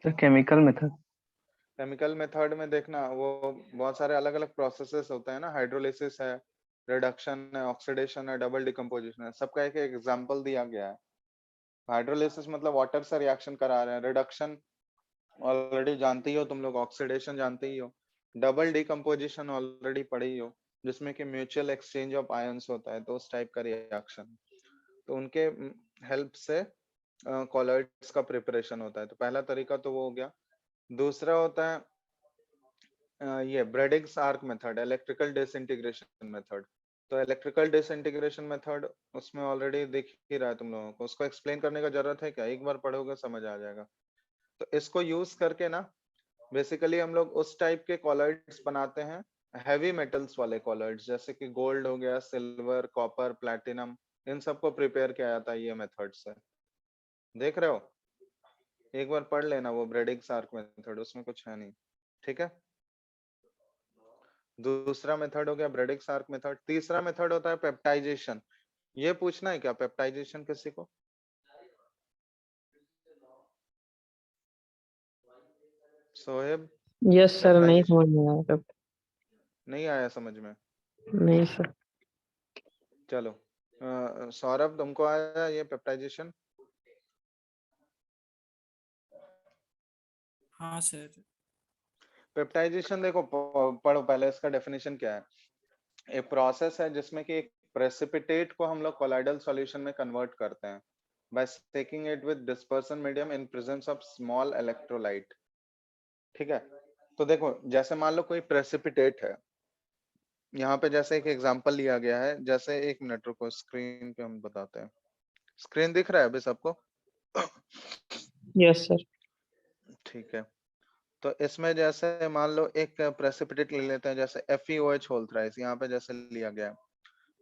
Sir chemical method. Chemical method में देखना वो बहुत सारे अलग अलग प्रोसेसेस होते हैं ना, हाइड्रोलिसिस है, रिडक्शन है, ऑक्सीडेशन है, डबल डिकम्पोजिशन है, सबका एक एग्जांपल दिया गया है। हाइड्रोलिसिस मतलब वाटर से रिएक्शन करा रहे हैं, रिडक्शन ऑलरेडी जानते ही हो तुम लोग, ऑक्सीडेशन जानते ही हो, डबल डिकम्पोजिशन ऑलरेडी पढ़ी ही हो, जिसमें कि म्यूचुअल एक्सचेंज ऑफ आयंस होता है, तो उस टाइप का रिएक्शन। तो उनके हेल्प से कॉलॉइड्स का प्रिपरेशन होता है। तो पहला तरीका तो वो हो गया। दूसरा होता है ये Bredig's arc method, electrical disintegration method. तो इलेक्ट्रिकल डिसइंटीग्रेशन मेथड उसमें ऑलरेडी दिख ही रहा है तुम लोगों को, उसको एक्सप्लेन करने का जरूरत है क्या, एक बार पढ़ोगे समझ आ जाएगा। तो इसको यूज करके ना बेसिकली हम लोग उस टाइप के कॉलॉइड्स बनाते हैं, हैवी मेटल्स वाले कॉलॉइड्स, जैसे कि गोल्ड हो गया, सिल्वर, कॉपर, प्लैटिनम, इन सबको प्रिपेयर किया जाता है ये मेथड से। देख रहे हो, एक बार पढ़ लेना वो ब्रेडिग्स आर्क मेथड, उसमें कुछ है नहीं। ठीक है, दूसरा मेथड हो गया ब्रेडिग्स आर्क मेथड। तीसरा मेथड होता है पेप्टाइजेशन। ये पूछना है क्या पेप्टाइजेशन किसी को? सोहेब, यस सर, नहीं पेप्टाइजेशन समझ में आया तब। नहीं आया समझ में? नहीं सर। चलो सौरभ, तुमको आया ये पेप्टाइजेशन? हाँ सर। पेप्टाइजेशन देखो, पढ़ो पहले इसका डेफिनेशन क्या है। एक प्रोसेस है जिसमें कि एक प्रेसिपिटेट को हम लोग कोलाइडल सॉल्यूशन में कन्वर्ट करते हैं by taking it with dispersion medium in presence of small electrolyte। ठीक है, तो देखो जैसे मान लो कोई प्रेसिपिटेट है, यहाँ पे जैसे एक एग्जांपल लिया गया है, जैसे एक मिनट रुको, स्क्रीन पे हम बताते हैं। स्क्रीन दिख रहा है अभी सबको? Yes sir. ठीक है, तो इसमें जैसे मान लो एक प्रेसिपिटेट ले लेते हैं, जैसे FeOH होल थ्राइस, यहाँ पे जैसे लिया गया है।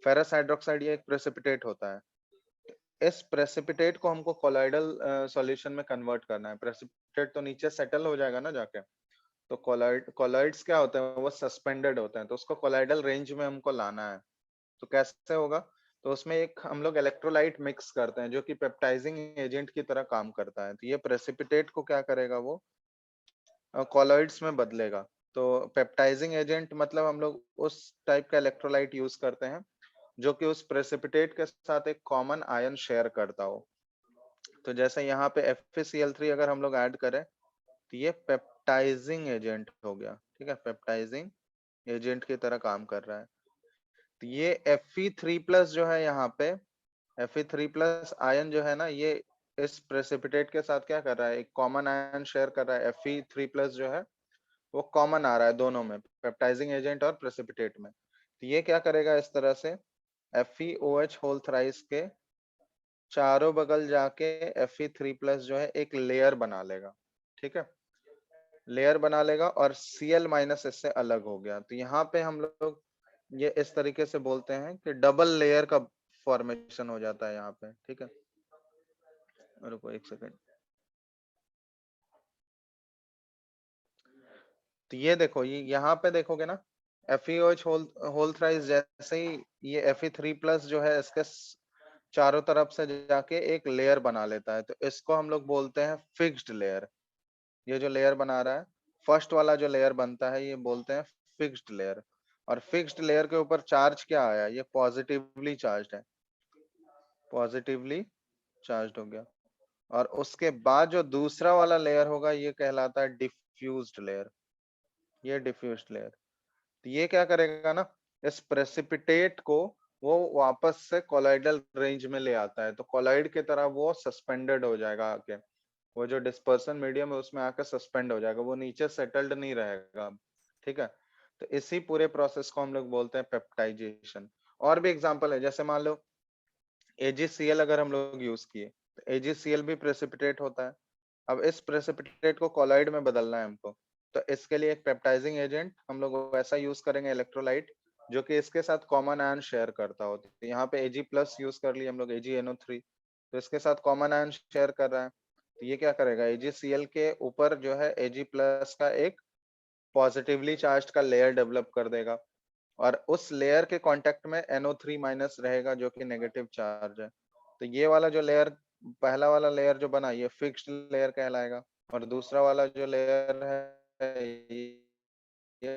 फेरस हाइड्रोक्साइड ये एक प्रेसिपिटेट होता है। इस प्रेसिपिटेट को हमको कोलाइडल सॉल्यूशन में कन्वर्ट करना है। प्रेसिपिटेट तो नीचे सेटल हो जाएगा ना जाके, तो कोलाइड्स क्या होते हैं, वो सस्पेंडेड होते हैं, तो उसको कोलाइडल रेंज में हमको लाना है। तो कैसे होगा, तो उसमें एक हम लोग इलेक्ट्रोलाइट मिक्स करते हैं जो कि पेप्टाइजिंग एजेंट की तरह काम करता है। तो ये प्रेसिपिटेट को क्या करेगा, वो कॉलॉइड्स में बदलेगा। तो पेप्टाइजिंग एजेंट मतलब हम लोग उस टाइप का इलेक्ट्रोलाइट यूज करते हैं जो कि उस प्रेसिपिटेट के साथ एक कॉमन आयन शेयर करता हो। तो जैसे यहाँ पे FeCl3 अगर हम लोग ऐड करें तो ये पेप्टाइजिंग एजेंट हो गया। ठीक है, पेप्टाइजिंग एजेंट की तरह काम कर रहा है। तो ये Fe3+ जो है यहाँ पे, Fe3+ आयन जो है ना, ये इस प्रेसिपिटेट के साथ क्या कर रहा है, एक कॉमन आयन शेयर कर रहा है। Fe3+ जो है वो कॉमन आ रहा है दोनों में, पेप्टाइजिंग एजेंट और प्रेसिपिटेट में। तो ये क्या करेगा, इस तरह से FeOH होल थ्राइस के चारों बगल जाके Fe3+ जो है एक लेयर बना लेगा। ठीक है, लेयर बना लेगा और Cl- इससे अलग हो गया। तो यहाँ पे हम लोग ये इस तरीके से बोलते हैं कि डबल लेयर का फॉर्मेशन हो जाता है यहाँ पे। ठीक है, रुको एक सेकेंड। तो ये देखो, ये यहाँ पे देखोगे ना, FeOH होल थ्राइस जैसे ही ये Fe3+ जो है इसके चारों तरफ से जाके एक लेयर बना लेता है। तो इसको हम लोग बोलते हैं फिक्स्ड लेयर। ये जो लेयर बना रहा है, फर्स्ट वाला जो लेयर बनता है, ये बोलते हैं फिक्स्ड लेयर। और फिक्स्ड लेयर के ऊपर चार्ज क्या आया, ये पॉजिटिवली चार्ज है, पॉजिटिवली चार्ज हो गया। और उसके बाद जो दूसरा वाला लेयर होगा ये कहलाता है डिफ्यूज्ड लेयर। ये डिफ्यूज्ड लेयर, तो ये क्या करेगा ना, इस प्रेसिपिटेट को वो वापस से कोलाइडल रेंज में ले आता है। तो कोलाइड की तरह वो सस्पेंडेड हो जाएगा आके, वो जो डिस्पर्सन मीडियम है उसमें आकर सस्पेंड हो जाएगा, वो नीचे सेटल्ड नहीं रहेगा। ठीक है, तो इसी पूरे प्रोसेस को हम लोग बोलते हैं पेप्टाइजेशन। और भी एग्जांपल है, जैसे मान लो AgCl अगर हम लोग यूज किए, तो AgCl भी प्रेसिपिटेट होता है। अब इस प्रेसिपिटेट को कोलाइड में बदलना है हमको, तो इसके लिए एक पेप्टाइजिंग एजेंट हम लोग वैसा यूज करेंगे, इलेक्ट्रोलाइट, जो कि इसके साथ कॉमन आयन शेयर करता हो। तो यहाँ पे Ag+ यूज कर लिया हम लोग, AgNO3, तो इसके साथ कॉमन आयन शेयर कर रहा है। तो ये क्या करेगा, AgCl के ऊपर जो है Ag+ का एक पॉजिटिवली चार्ज का लेयर डेवलप कर देगा, और उस लेयर के कांटेक्ट में NO3- रहेगा जो कि नेगेटिव चार्ज है। तो ये वाला जो लेयर, पहला वाला लेयर जो बना, ये फिक्स्ड लेयर कहलाएगा। और दूसरा वाला जो लेयर है ये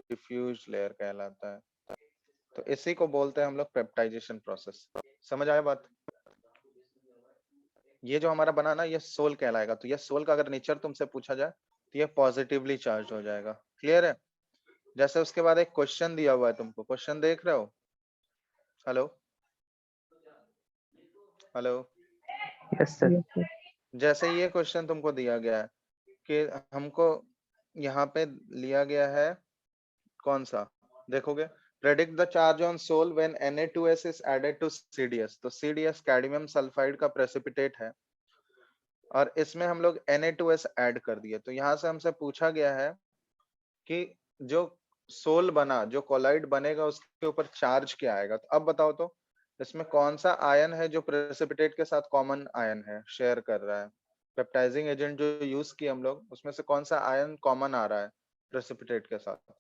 डिफ्यूज लेयर कहलाता है। तो इसी को बोलते हैं हम लोग पेप्टाइजेशन प्रोसेस। समझ आया बात? ये जो हमारा बना ना, ये सोल कहलाएगा। तो ये सोल का अगर नेचर तुमसे पूछा जाए तो ये पॉजिटिवली चार्ज हो जाएगा। क्लियर है? जैसे उसके बाद एक क्वेश्चन दिया हुआ है तुमको, क्वेश्चन देख रहे हो? Hello hello, yes sir. Yes sir. जैसे ये क्वेश्चन तुमको दिया गया है कि हमको यहाँ पे लिया गया है कौन सा, देखोगे, predict the charge on sol when Na2S is added to CdS। तो CdS कैडमियम सल्फाइड का प्रेसिपिटेट है और इसमें हम लोग Na2S ऐड कर दिए। तो यहाँ से हमसे पूछा गया है कि जो सोल बना, जो कोलाइड बनेगा, उसके ऊपर चार्ज क्या आएगा। तो अब बताओ तो इसमें कौन सा आयन है जो प्रेसिपिटेट के साथ कॉमन आयन है, शेयर कर रहा है। पेप्टाइजिंग एजेंट जो यूज किए हम लोग, उसमें से कौन सा आयन कॉमन आ रहा है प्रेसिपिटेट के साथ?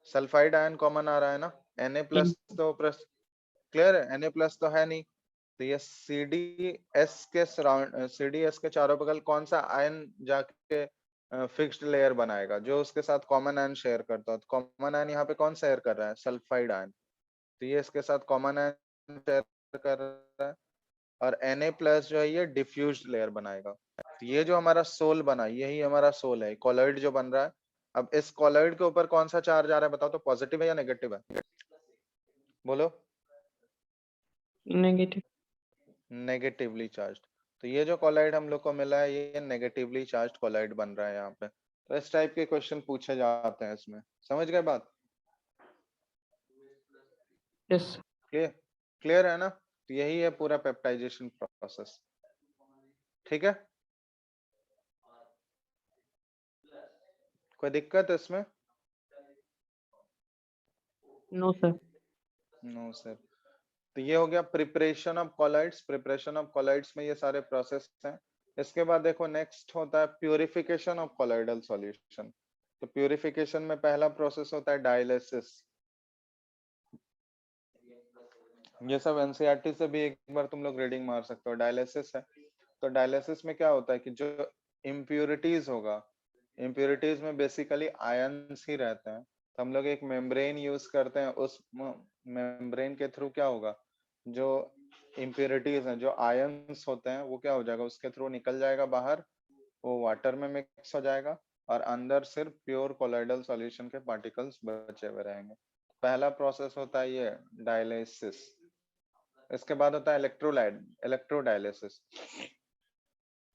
सल्फाइड आयन कॉमन आ रहा है ना। Na प्लस तो क्लियर है, Na प्लस तो है नहीं। तो ये CdS के चारों बगल कौन सा आयन जाके फिक्स्ड लेयर बनाएगा जो उसके साथ कॉमन आयन शेयर करता है। तो कॉमन आयन यहाँ पे कौन शेयर कर रहा है? Sulphide ion. तो ये इसके साथ कॉमन आयन शेयर कर रहा है और Na प्लस जो है ये डिफ्यूज्ड लेयर बनाएगा। तो ये जो हमारा सोल बना, यही हमारा सोल है, कॉलॉइड जो बन रहा है। अब इस कॉलॉइड के ऊपर कौन सा चार्ज आ रहा है बताओ तो, पॉजिटिव है या नेगेटिव है? बोलो। नेगेटिव। Negatively charge. तो ये जो कॉलॉइड हम लोग को मिला है, ये नेगेटिवली चार्ज कॉलॉइड बन रहा है यहाँ पे। तो इस टाइप के क्वेश्चन पूछे जाते हैं इसमें। समझ गए बात? यस। क्लियर? क्लियर है ना? तो यही है पूरा पेप्टाइजेशन प्रोसेस। ठीक है, कोई दिक्कत है इसमें? No sir. No sir. तो ये हो गया preparation of colloids. Preparation of colloids में ये सारे प्रोसेस हैं। इसके बाद देखो नेक्स्ट होता है प्यूरिफिकेशन ऑफ कॉलॉइडल सॉल्यूशन। तो प्यूरिफिकेशन में पहला प्रोसेस होता है डायलिसिस। ये सब एनसीईआरटी से भी एक बार तुम लोग रीडिंग मार सकते हो। डायलिसिस है, तो डायलिसिस में क्या होता है कि जो इम्प्यूरिटीज होगा, इम्प्यूरिटीज में बेसिकली आयंस ही रहते हैं। तो हम लोग एक मेम्ब्रेन यूज करते हैं, उस मेम्ब्रेन के थ्रू क्या होगा, जो इम्प्यूरिटीज हैं, जो आयंस होते हैं, वो क्या हो जाएगा, उसके थ्रू निकल जाएगा बाहर, वो वाटर में मिक्स हो जाएगा और अंदर सिर्फ प्योर कोलॉइडल सॉल्यूशन के पार्टिकल्स बचे हुए रहेंगे। पहला प्रोसेस होता है ये डायलिसिस। इसके बाद होता है इलेक्ट्रोडायलिसिस।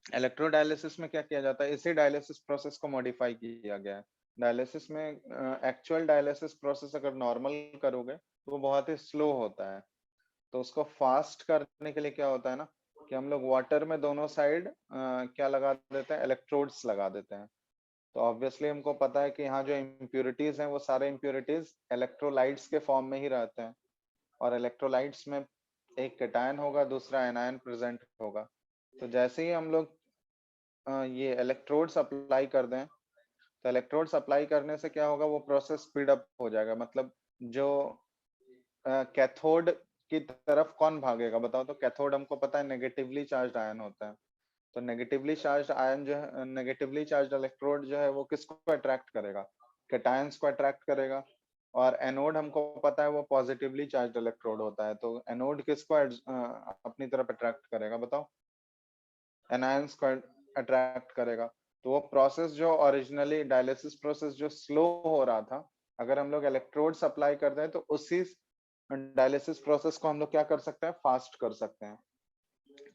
इलेक्ट्रोडायलिसिस में क्या किया जाता है, इसी डायलिसिस प्रोसेस को मॉडिफाई किया गया है। डायलिसिस में एक्चुअल डायलिसिस प्रोसेस अगर नॉर्मल करोगे तो वो बहुत ही स्लो होता है। तो उसको फास्ट करने के लिए क्या होता है ना, कि हम लोग वाटर में दोनों साइड क्या लगा देते हैं, इलेक्ट्रोड्स लगा देते हैं। तो ऑब्वियसली हमको पता है कि यहाँ जो इम्प्यूरिटीज हैं वो सारे इम्प्यूरिटीज इलेक्ट्रोलाइट्स के फॉर्म में ही रहते हैं। और इलेक्ट्रोलाइट्स में एक कैटायन होगा, दूसरा एनायन प्रेजेंट होगा। तो जैसे ही हम लोग ये इलेक्ट्रोड्स अप्लाई कर दें, तो इलेक्ट्रोड्स अप्लाई करने से क्या होगा, वो प्रोसेस स्पीड अप हो जाएगा। मतलब जो कैथोड की तरफ कौन भागेगा बताओ तो? कैथोड हमको पता है नेगेटिवली चार्ज आयन होता है। तो नेगेटिवली चार्ज आयन जो है, नेगेटिवली चार्ज इलेक्ट्रोड जो है वो किसको अट्रैक्ट करेगा? कैटायंस को अट्रैक्ट करेगा। और एनोड हमको पता है वो पॉजिटिवली चार्ज इलेक्ट्रोड होता है। तो एनोड किसको अपनी तरफ अट्रैक्ट करेगा बताओ? एनायंस को अट्रैक्ट करेगा। तो वो प्रोसेस जो ओरिजिनली डायलिसिस प्रोसेस जो स्लो हो रहा था, अगर हम लोग इलेक्ट्रोड्स अप्लाई कर दें तो उसी डायलिसिस प्रोसेस को हम लोग क्या कर सकते हैं, फास्ट कर सकते हैं।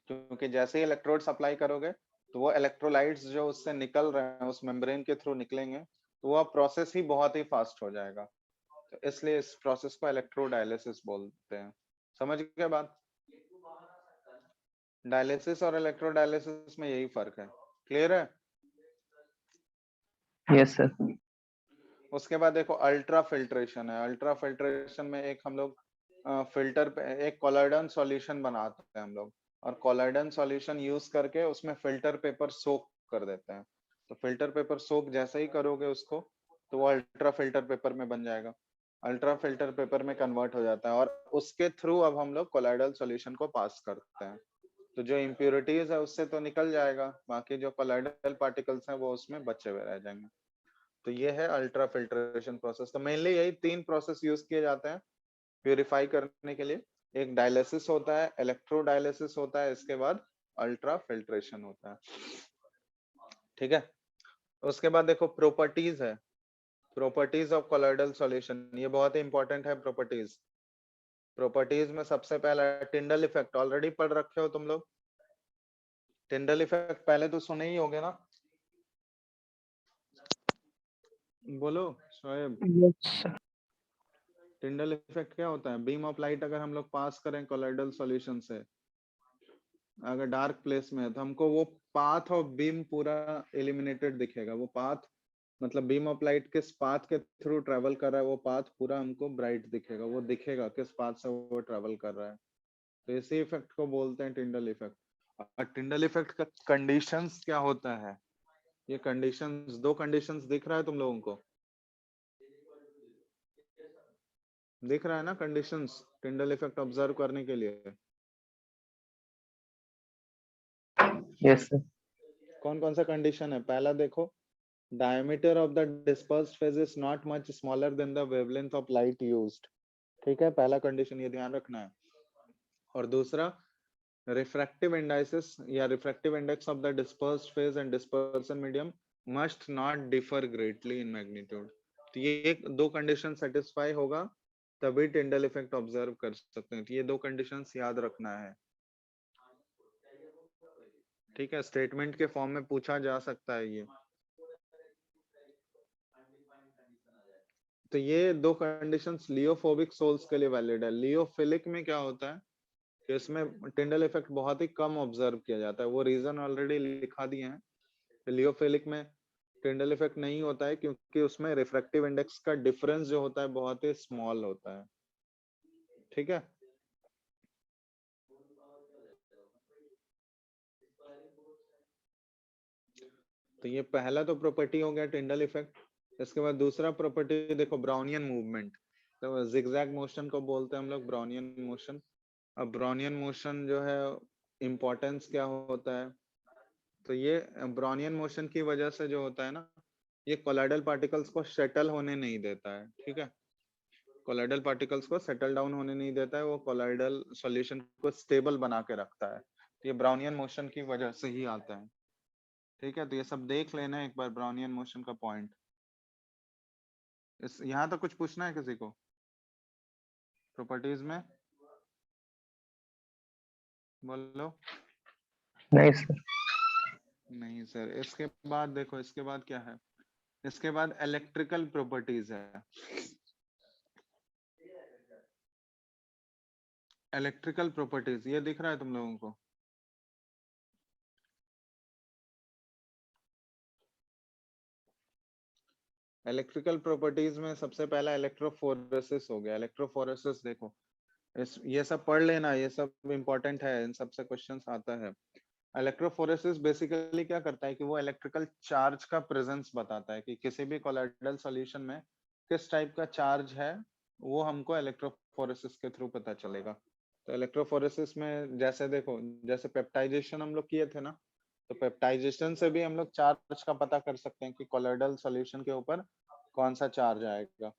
क्योंकि जैसे ही इलेक्ट्रोड्स अप्लाई करोगे तो वो इलेक्ट्रोलाइट्स जो उससे निकल रहे हैं, उस मेम्ब्रेन के थ्रू निकलेंगे, तो वो प्रोसेस ही बहुत ही फास्ट हो जाएगा। तो इसलिए इस प्रोसेस को इलेक्ट्रोडायलिसिस बोलते हैं। समझ गए बात? डायलिसिस और इलेक्ट्रोडायलिसिस में यही फर्क है। क्लियर है? Yes sir. उसके बाद देखो अल्ट्रा फिल्ट्रेशन है। अल्ट्रा फिल्ट्रेशन में एक हम लोग फिल्टर पे एक कोलॉइडल सॉल्यूशन बनाते हैं हम लोग, और कोलॉइडल सॉल्यूशन यूज करके उसमें फिल्टर पेपर सोक कर देते हैं। तो फिल्टर पेपर सोक जैसे ही करोगे उसको, तो वो अल्ट्रा फिल्टर पेपर में बन जाएगा, अल्ट्रा फिल्टर पेपर में कन्वर्ट हो जाता है, और उसके थ्रू अब हम लोग कोलॉइडल सॉल्यूशन को पास करते हैं। तो जो इम्प्योरिटीज है उससे तो निकल जाएगा, बाकी जो कोलाइडल पार्टिकल्स हैं वो उसमें बचे हुए रह जाएंगे। तो ये है अल्ट्रा फिल्ट्रेशन प्रोसेस। तो मेनली यही 3 प्रोसेस यूज किए जाते हैं प्यूरिफाई करने के लिए। एक डायलिसिस होता है, इलेक्ट्रोडायलिसिस होता है, इसके बाद अल्ट्रा फिल्ट्रेशन होता है। ठीक है, उसके बाद देखो प्रॉपर्टीज है, प्रॉपर्टीज ऑफ कोलॉइडल सॉल्यूशन, ये बहुत ही इंपॉर्टेंट है। प्रॉपर्टीज में सबसे पहला है टिंडल इफेक्ट, ऑलरेडी पढ़ रखे हो तुम लोग। टिंडल इफेक्ट पहले तो सुने ही होगे ना, बोलो Shoaib. Yes sir. Tyndall effect क्या होता है? बीम ऑफ लाइट अगर हम लोग पास करें कोलॉइडल सॉल्यूशन से, अगर डार्क प्लेस में है तो हमको वो पाथ ऑफ बीम पूरा एलिमिनेटेड दिखेगा। वो पाथ मतलब बीम ऑफ लाइट किस पाथ के थ्रू ट्रेवल कर रहा है, वो पाथ पूरा हमको ब्राइट दिखेगा, वो दिखेगा किस पाथ से वो ट्रेवल कर रहा है। तो इसी इफेक्ट को बोलते हैं टिंडल इफेक्ट। और टिंडल इफेक्ट का कंडीशंस क्या होता है? ये कंडीशंस, 2 कंडीशंस दिख रहा है तुम लोगों को? दिख रहा है ना कंडीशंस टिंडल इफेक्ट ऑब्जर्व करने के लिए? Yes sir. कौन कौन सा कंडीशन है? पहला देखो, diameter of the dispersed phase is not much smaller than the wavelength of light used। ठीक है, पहला कंडीशन ये ध्यान रखना है। और दूसरा, refractive indices या refractive index of the dispersed phase and dispersion medium must not differ greatly in magnitude। तो ये एक 2 कंडीशन सेटिस्फाई होगा तभी टिंडल इफेक्ट ऑब्जर्व कर सकते हैं। तो ये 2 कंडीशंस याद रखना है। ठीक है, स्टेटमेंट के फॉर्म में पूछा जा सकता है ये। तो ये 2 कंडीशंस लियोफोबिक सोल्स के लिए वैलिड है। लियोफिलिक में क्या होता है कि इसमें टिंडल इफेक्ट बहुत ही कम ऑब्जर्व किया जाता है। वो रीजन ऑलरेडी लिखा दिए हैं। लियोफिलिक में टिंडल इफेक्ट नहीं होता है क्योंकि उसमें रिफ्रैक्टिव इंडेक्स का डिफरेंस जो होता है बहुत ही स्मॉल होता है। ठीक है, तो ये पहला तो प्रॉपर्टी हो गया टिंडल इफेक्ट। इसके बाद दूसरा प्रॉपर्टी देखो, ब्राउनियन मूवमेंट। तो जिगजैग मोशन को बोलते हैं हम लोग ब्राउनियन मोशन। अब ब्राउनियन मोशन जो है इम्पोर्टेंस क्या होता है? तो ये ब्राउनियन मोशन की वजह से जो होता है ना, ये कोलाइडल पार्टिकल्स को सेटल होने नहीं देता है। ठीक है, कोलाइडल पार्टिकल्स को सेटल डाउन होने नहीं देता है, वो कोलाइडल सॉल्यूशन को स्टेबल बना के रखता है। तो ये ब्राउनियन मोशन की वजह से ही आता है। ठीक है, तो ये सब देख लेना एक बार ब्राउनियन मोशन का पॉइंट। इस यहाँ तक कुछ पूछना है किसी को प्रॉपर्टीज में? बोलो। नहीं सर। नहीं सर। इसके बाद देखो, इसके बाद क्या है? इसके बाद इलेक्ट्रिकल प्रॉपर्टीज है। इलेक्ट्रिकल प्रॉपर्टीज ये दिख रहा है तुम लोगों को? इलेक्ट्रिकल प्रॉपर्टीज में सबसे पहला इलेक्ट्रोफोरेसिस हो गया। इलेक्ट्रोफोरेसिस देखो, ये सब पढ़ लेना, ये सब इंपॉर्टेंट है, इन सब से क्वेश्चंस आता है। इलेक्ट्रोफोरेसिस बेसिकली क्या करता है कि वो इलेक्ट्रिकल चार्ज का प्रेजेंस बताता है कि किसी भी कोलाइडल सॉल्यूशन में किस टाइप का चार्ज है, वो हमको इलेक्ट्रोफोरेसिस के थ्रू पता चलेगा। तो इलेक्ट्रोफोरेसिस में जैसे देखो, जैसे पेप्टाइजेशन हम लोग किए थे ना, तो पेप्टाइजेशन से भी हम लोग चार्ज का पता कर सकते हैं कि कोलाइडल सॉल्यूशन के ऊपर कौन सा चार्ज आएगा।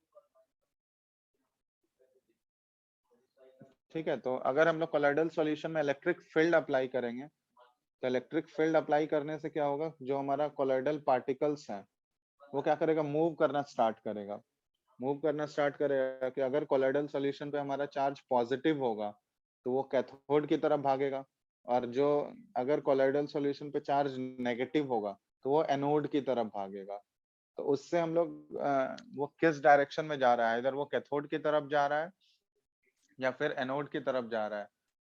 ठीक है, तो अगर हम लोग कोलाइडल सॉल्यूशन में इलेक्ट्रिक फील्ड अप्लाई करेंगे, तो इलेक्ट्रिक फील्ड अप्लाई करने से क्या होगा, जो हमारा कोलाइडल पार्टिकल्स है वो क्या करेगा, मूव करना स्टार्ट करेगा। मूव करना स्टार्ट करेगा कि अगर कोलाइडल सॉल्यूशन पे हमारा चार्ज पॉजिटिव होगा तो वो कैथोड की तरफ भागेगा, और जो अगर कोलाइडल सॉल्यूशन पे चार्ज नेगेटिव होगा तो वो एनोड की तरफ भागेगा। तो उससे हम लोग वो किस डायरेक्शन में जा रहा है, इधर वो कैथोड की तरफ जा रहा है या फिर एनोड की तरफ जा रहा है,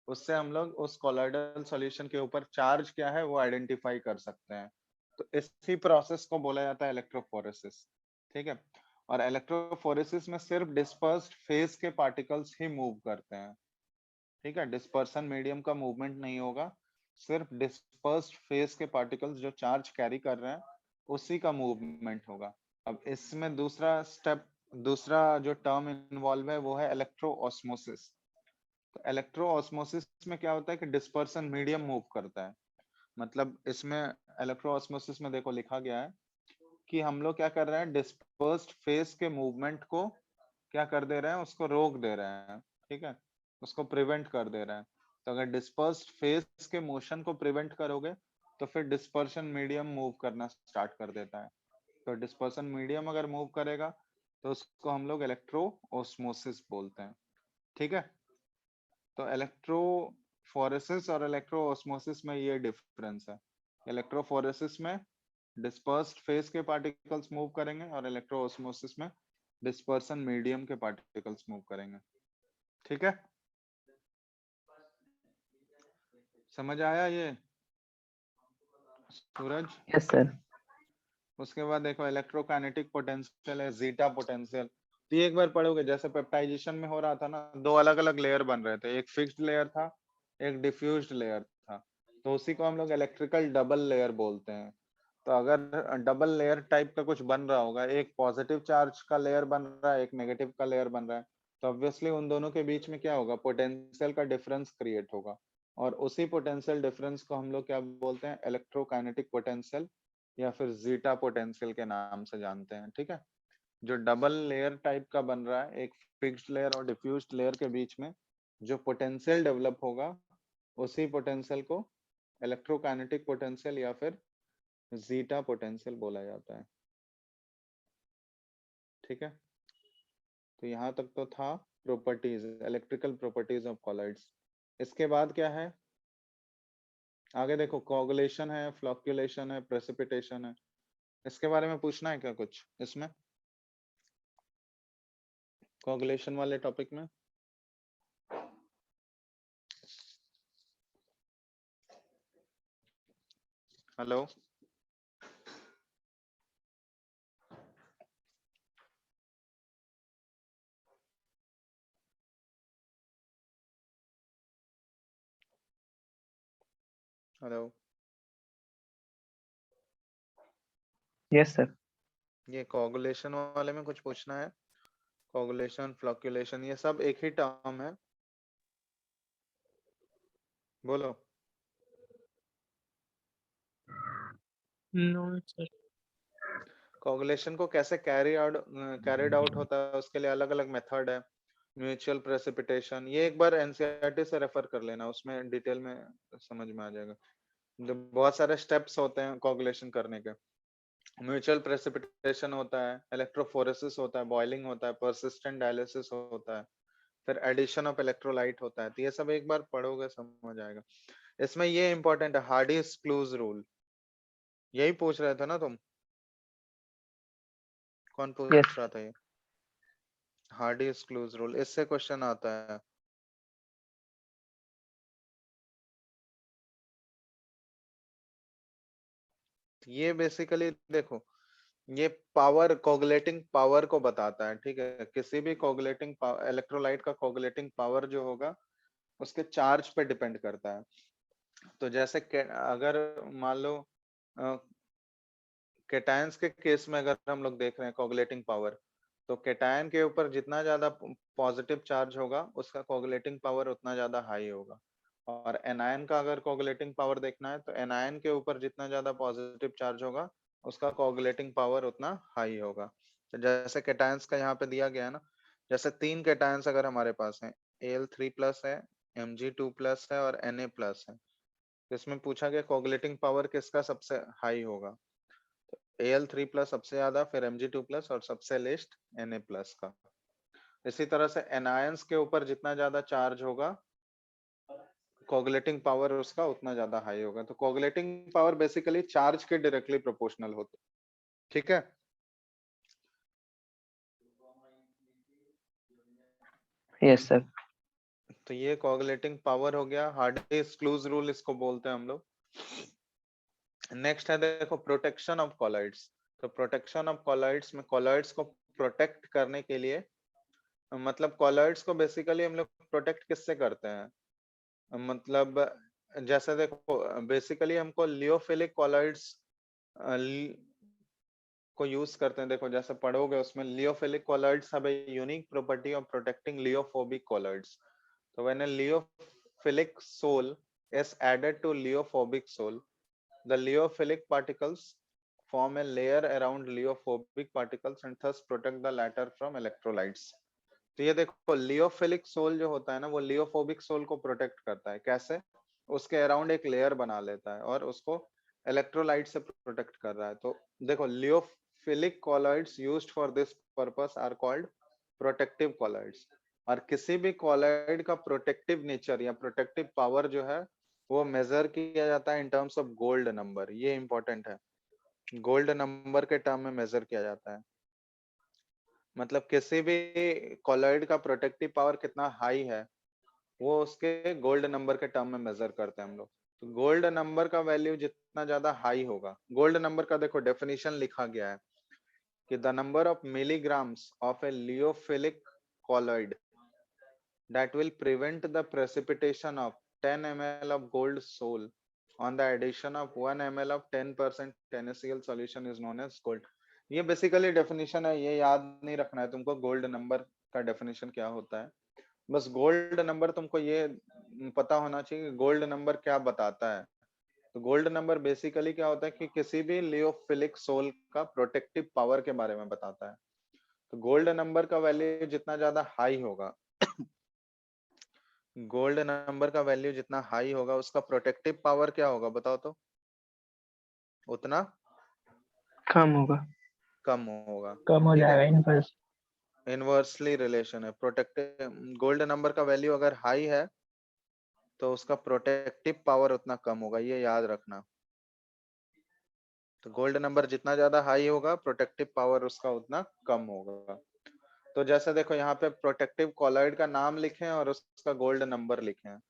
उससे हम लोग उस कोलाइडल सॉल्यूशन के ऊपर चार्ज क्या है वो आइडेंटिफाई कर सकते हैं। तो इसी प्रोसेस को बोला जाता है इलेक्ट्रोफोरेसिस। ठीक है, और इलेक्ट्रोफोरेसिस में सिर्फ डिस्पर्स्ड फेज के पार्टिकल्स ही मूव करते हैं। ठीक है, डिस्पर्सन मीडियम का मूवमेंट नहीं होगा, सिर्फ डिस्पर्स्ड फेज के पार्टिकल्स जो चार्ज कैरी कर रहे हैं उसी का मूवमेंट होगा। अब इसमें दूसरा स्टेप, दूसरा जो टर्म इन्वॉल्व है वो है इलेक्ट्रोऑस्मोसिस। तो इलेक्ट्रोऑस्मोसिस में क्या होता है कि डिस्पर्सन मीडियम मूव करता है। मतलब इसमें इलेक्ट्रोऑस्मोसिस में देखो लिखा गया है कि हम लोग क्या कर रहे हैं, डिस्पर्स्ड फेस के मूवमेंट को क्या कर दे रहे हैं, उसको रोक दे रहे हैं, ठीक है, उसको प्रिवेंट कर दे रहे हैं। तो अगर डिस्पर्स्ड फेस के मोशन को प्रिवेंट करोगे तो फिर डिस्पर्शन मीडियम मूव करना स्टार्ट कर देता है। तो डिस्पर्शन मीडियम अगर मूव करेगा तो उसको हम लोग इलेक्ट्रोऑस्मोसिस बोलते हैं, ठीक है। तो इलेक्ट्रोफोरेसिस और इलेक्ट्रोऑस्मोसिस में ये डिफरेंस है। इलेक्ट्रोफोरेसिस में डिस्पर्स्ड फेस के पार्टिकल्स मूव करेंगे और इलेक्ट्रोऑस्मोसिस में डिस्पर्सन मीडियम के पार्टिकल्स मूव करेंगे, ठीक है। समझ आया ये सूरज? Yes sir. उसके बाद देखो इलेक्ट्रोकाइनेटिक पोटेंशियल है जीटा पोटेंशियल। तो ये एक बार पढ़ोगे, जैसे पेप्टाइजेशन में हो रहा था ना, दो अलग अलग लेयर बन रहे थे, एक फिक्स्ड लेयर था, एक डिफ्यूज्ड लेयर था। तो उसी को हम लोग इलेक्ट्रिकल डबल लेयर बोलते हैं। तो अगर डबल लेयर टाइप का कुछ बन रहा होगा, एक पॉजिटिव चार्ज का लेयर बन रहा है, एक नेगेटिव का लेयर बन रहा है, तो ऑब्वियसली उन दोनों के बीच में क्या होगा, पोटेंशियल का डिफरेंस क्रिएट होगा। और उसी पोटेंशियल डिफरेंस को हम लोग क्या बोलते हैं, इलेक्ट्रोकाइनेटिक पोटेंशियल या फिर जीटा पोटेंशियल के नाम से जानते हैं, ठीक है। जो डबल लेयर टाइप का बन रहा है, एक फिक्स्ड लेयर और डिफ्यूज्ड लेयर के बीच में जो पोटेंशियल डेवलप होगा, उसी पोटेंशियल को इलेक्ट्रोकाइनेटिक पोटेंशियल या फिर जीटा पोटेंशियल बोला जाता है, ठीक है। तो यहाँ तक तो था properties, electrical properties of colloids. इसके बाद क्या है, आगे देखो कोगुलेशन है, फ्लॉक्यूलेशन है, प्रेसिपिटेशन है। इसके बारे में पूछना है क्या कुछ इसमें, कोगुलेशन वाले टॉपिक में? Hello, hello. Yes sir. ये कोगुलेशन वाले में कुछ पूछना है? कोगुलेशन, फ्लॉक्यूलेशन, ये सब एक ही टर्म है, बोलो। No sir. कोगुलेशन को कैसे कैरिड आउट होता है, उसके लिए अलग अलग मेथड है। म्यूचुअल प्रेसिपिटेशन, ये एक बार एनसीईआरटी से रेफर कर लेना, उसमें डिटेल में समझ में आ जाएगा। जो बहुत सारे स्टेप्स होते हैं कोगुलेशन करने के। म्यूचुअल प्रेसिपिटेशन होता है, इलेक्ट्रोफोरेसिस होता है, बॉइलिंग होता है, परसिस्टेंट डायलिसिस होता है, फिर एडिशन ऑफ इलेक्ट्रोलाइट होता है। तो ये सब एक बार पढ़ोगे समझ आएगा। इसमें ये इंपॉर्टेंट है, हार्डीज क्लूज रूल, यही पूछ रहे थे ना तुम? कौन पूछ यस। रहा था ये? हार्डीज क्लूज रूल, इससे क्वेश्चन आता है। ये बेसिकली देखो, ये पावर, कोगुलेटिंग पावर को बताता है, ठीक है। किसी भी कोगुलेटिंग इलेक्ट्रोलाइट का कोगुलेटिंग पावर जो होगा उसके चार्ज पे डिपेंड करता है। तो जैसे अगर मान लो केटायंस के केस में अगर हम लोग देख रहे हैं कोगुलेटिंग पावर, तो केटायन के ऊपर जितना ज्यादा पॉजिटिव चार्ज होगा उसका कोगुलेटिंग पावर उतना ज्यादा हाई होगा। और एनायन का अगर कोगुलेटिंग पावर देखना है तो एनायन के ऊपर जितना ज्यादा पॉजिटिव चार्ज होगा उसका कोगुलेटिंग पावर उतना हाई होगा। तो जैसे केटायंस का यहाँ पे दिया गया है ना, जैसे तीन केटायंस अगर हमारे पास है, Al3+ है, Mg2+ है और Na+ है, तो इसमें पूछा गया कोगुलेटिंग पावर किसका सबसे हाई होगा। Al3+ सबसे ज्यादा, फिर Mg2+ और सबसे लेस्ट Na+ का। इसी तरह से एनायंस के ऊपर जितना ज्यादा चार्ज होगा कोगुलेटिंग पावर उसका उतना ज्यादा हाई होगा। तो कोगुलेटिंग पावर बेसिकली चार्ज के डायरेक्टली प्रोपोर्शनल होता है, ठीक है। Yes sir. तो ये कोगुलेटिंग पावर हो गया, हार्डीज क्लूज रूल इसको बोलते हैं हम लोग। नेक्स्ट है देखो प्रोटेक्शन ऑफ कॉलॉइड्स। तो प्रोटेक्शन ऑफ कॉलॉइड्स में कॉलॉइड्स को प्रोटेक्ट करने के लिए, मतलब कॉलॉइड्स को बेसिकली हम लोग प्रोटेक्ट किससे करते हैं, मतलब जैसे देखो बेसिकली हमको लियोफिलिक कॉलॉइड्स को यूज करते हैं। देखो जैसे पढ़ोगे उसमें lyophilic colloids have a unique property of protecting lyophobic colloids. तो when a leophilic soul is added to leophobic soul, the leophilic particles form a layer around leophobic particles and thus protect the latter from electrolytes. तो ये देखो लियोफिलिक soul जो होता है ना, वो लियोफोबिक soul को प्रोटेक्ट करता है। कैसे? उसके अराउंड एक लेयर बना लेता है और उसको इलेक्ट्रोलाइट से प्रोटेक्ट कर रहा है। तो देखो lyophilic colloids used for this purpose are called protective colloids. और किसी भी कॉलॉइड का प्रोटेक्टिव नेचर या प्रोटेक्टिव पावर जो है वो मेजर किया जाता है in terms of gold number. ये इंपॉर्टेंट है, गोल्ड नंबर के टर्म में मेजर किया जाता है। मतलब किसी भी कॉलॉइड का प्रोटेक्टिव पावर कितना हाई है वो उसके गोल्ड नंबर के टर्म में मेजर करते हैं हम लोग। तो गोल्ड नंबर का वैल्यू जितना ज्यादा हाई होगा, गोल्ड नंबर का देखो डेफिनेशन लिखा गया है कि the number of milligrams of a lyophilic colloid that will prevent the precipitation of 10 ml of gold soul on the addition of 1 ml of 10% NaCl solution is known as gold. ये basically definition है, ये याद नहीं रखना है तुमको gold number का definition क्या होता है। बस गोल्ड नंबर तुमको ये पता होना चाहिए कि गोल्ड नंबर क्या बताता है। तो गोल्ड नंबर बेसिकली क्या होता है कि किसी भी लियोफिलिक सोल का प्रोटेक्टिव पावर के बारे में बताता है। तो गोल्ड नंबर का वैल्यू जितना ज्यादा हाई होगा, गोल्ड नंबर का वैल्यू जितना हाई होगा उसका प्रोटेक्टिव पावर क्या होगा बताओ तो, उतना कम होगा। कम होगा। कम हो ठीक है, जाएगा इनवर्स। इनवर्सली रिलेशन है। प्रोटेक्टिव गोल्ड नंबर का वैल्यू अगर हाई है तो उसका प्रोटेक्टिव पावर उतना कम होगा, ये याद रखना। तो गोल्ड नंबर जितना ज्यादा हाई होगा प्रोटेक्टिव पावर उसका उतना कम होगा। तो जैसे देखो यहाँ पे प्रोटेक्टिव कॉलॉइड का नाम लिखे हैं और उसका गोल्ड नंबर लिखे हैं।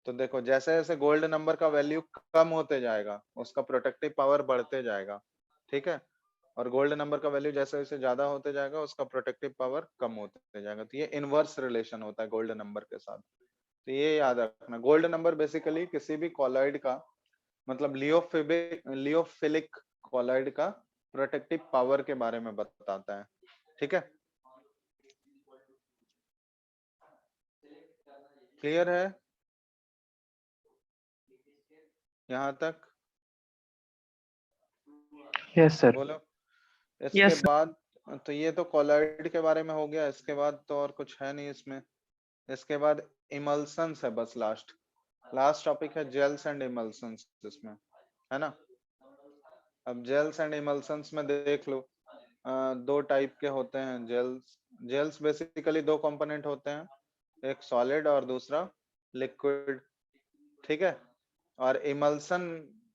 तो देखो जैसे जैसे गोल्ड नंबर का वैल्यू कम होते जाएगा उसका प्रोटेक्टिव पावर बढ़ते जाएगा। ठीक है, और गोल्ड नंबर का वैल्यू जैसे जैसे ज्यादा होते जाएगा उसका प्रोटेक्टिव पावर कम होते जाएगा। तो ये इनवर्स रिलेशन होता है गोल्ड नंबर के साथ। तो ये याद रखना, गोल्ड नंबर बेसिकली किसी भी कॉलॉइड का मतलब लियोफिलिक कॉलॉइड का प्रोटेक्टिव पावर के बारे में बताता है। ठीक है, क्लियर है यहाँ तक? Yes sir. बोलो। इसके यस बाद तो ये तो कॉलॉइड के बारे में हो गया, इसके बाद तो और कुछ है नहीं इसमें। इसके बाद इमल्सन्स है बस, लास्ट टॉपिक है जेल्स एंड इमल्सन्स इसमें, है ना। अब जेल्स एंड इमल्सन्स में देख लो, दो टाइप के होते हैं जेल्स। जेल्स बेसिकली दो कंपोनेंट होते हैं, एक सॉलिड और दूसरा लिक्विड। ठीक है, और इमल्सन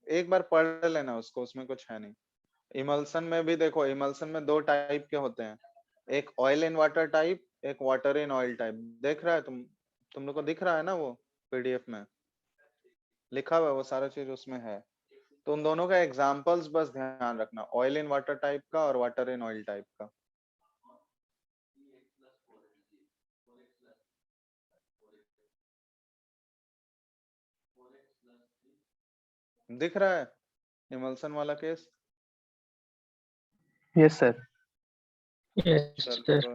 एक बार पढ़ लेना उसको, उसमें कुछ है नहीं। इमल्सन में भी देखो, इमल्सन में दो टाइप के होते हैं, एक ऑयल इन वाटर टाइप, एक वाटर इन ऑयल टाइप। देख रहा है तुम लोग को दिख रहा है ना वो पीडीएफ में लिखा हुआ है, वो सारा चीज उसमें है। तो उन दोनों का एग्जांपल्स बस ध्यान रखना, ऑयल इन वाटर टाइप का और वाटर इन ऑयल टाइप का। दिख रहा है इमल्सन वाला case? Yes sir. Yes sir. चलो,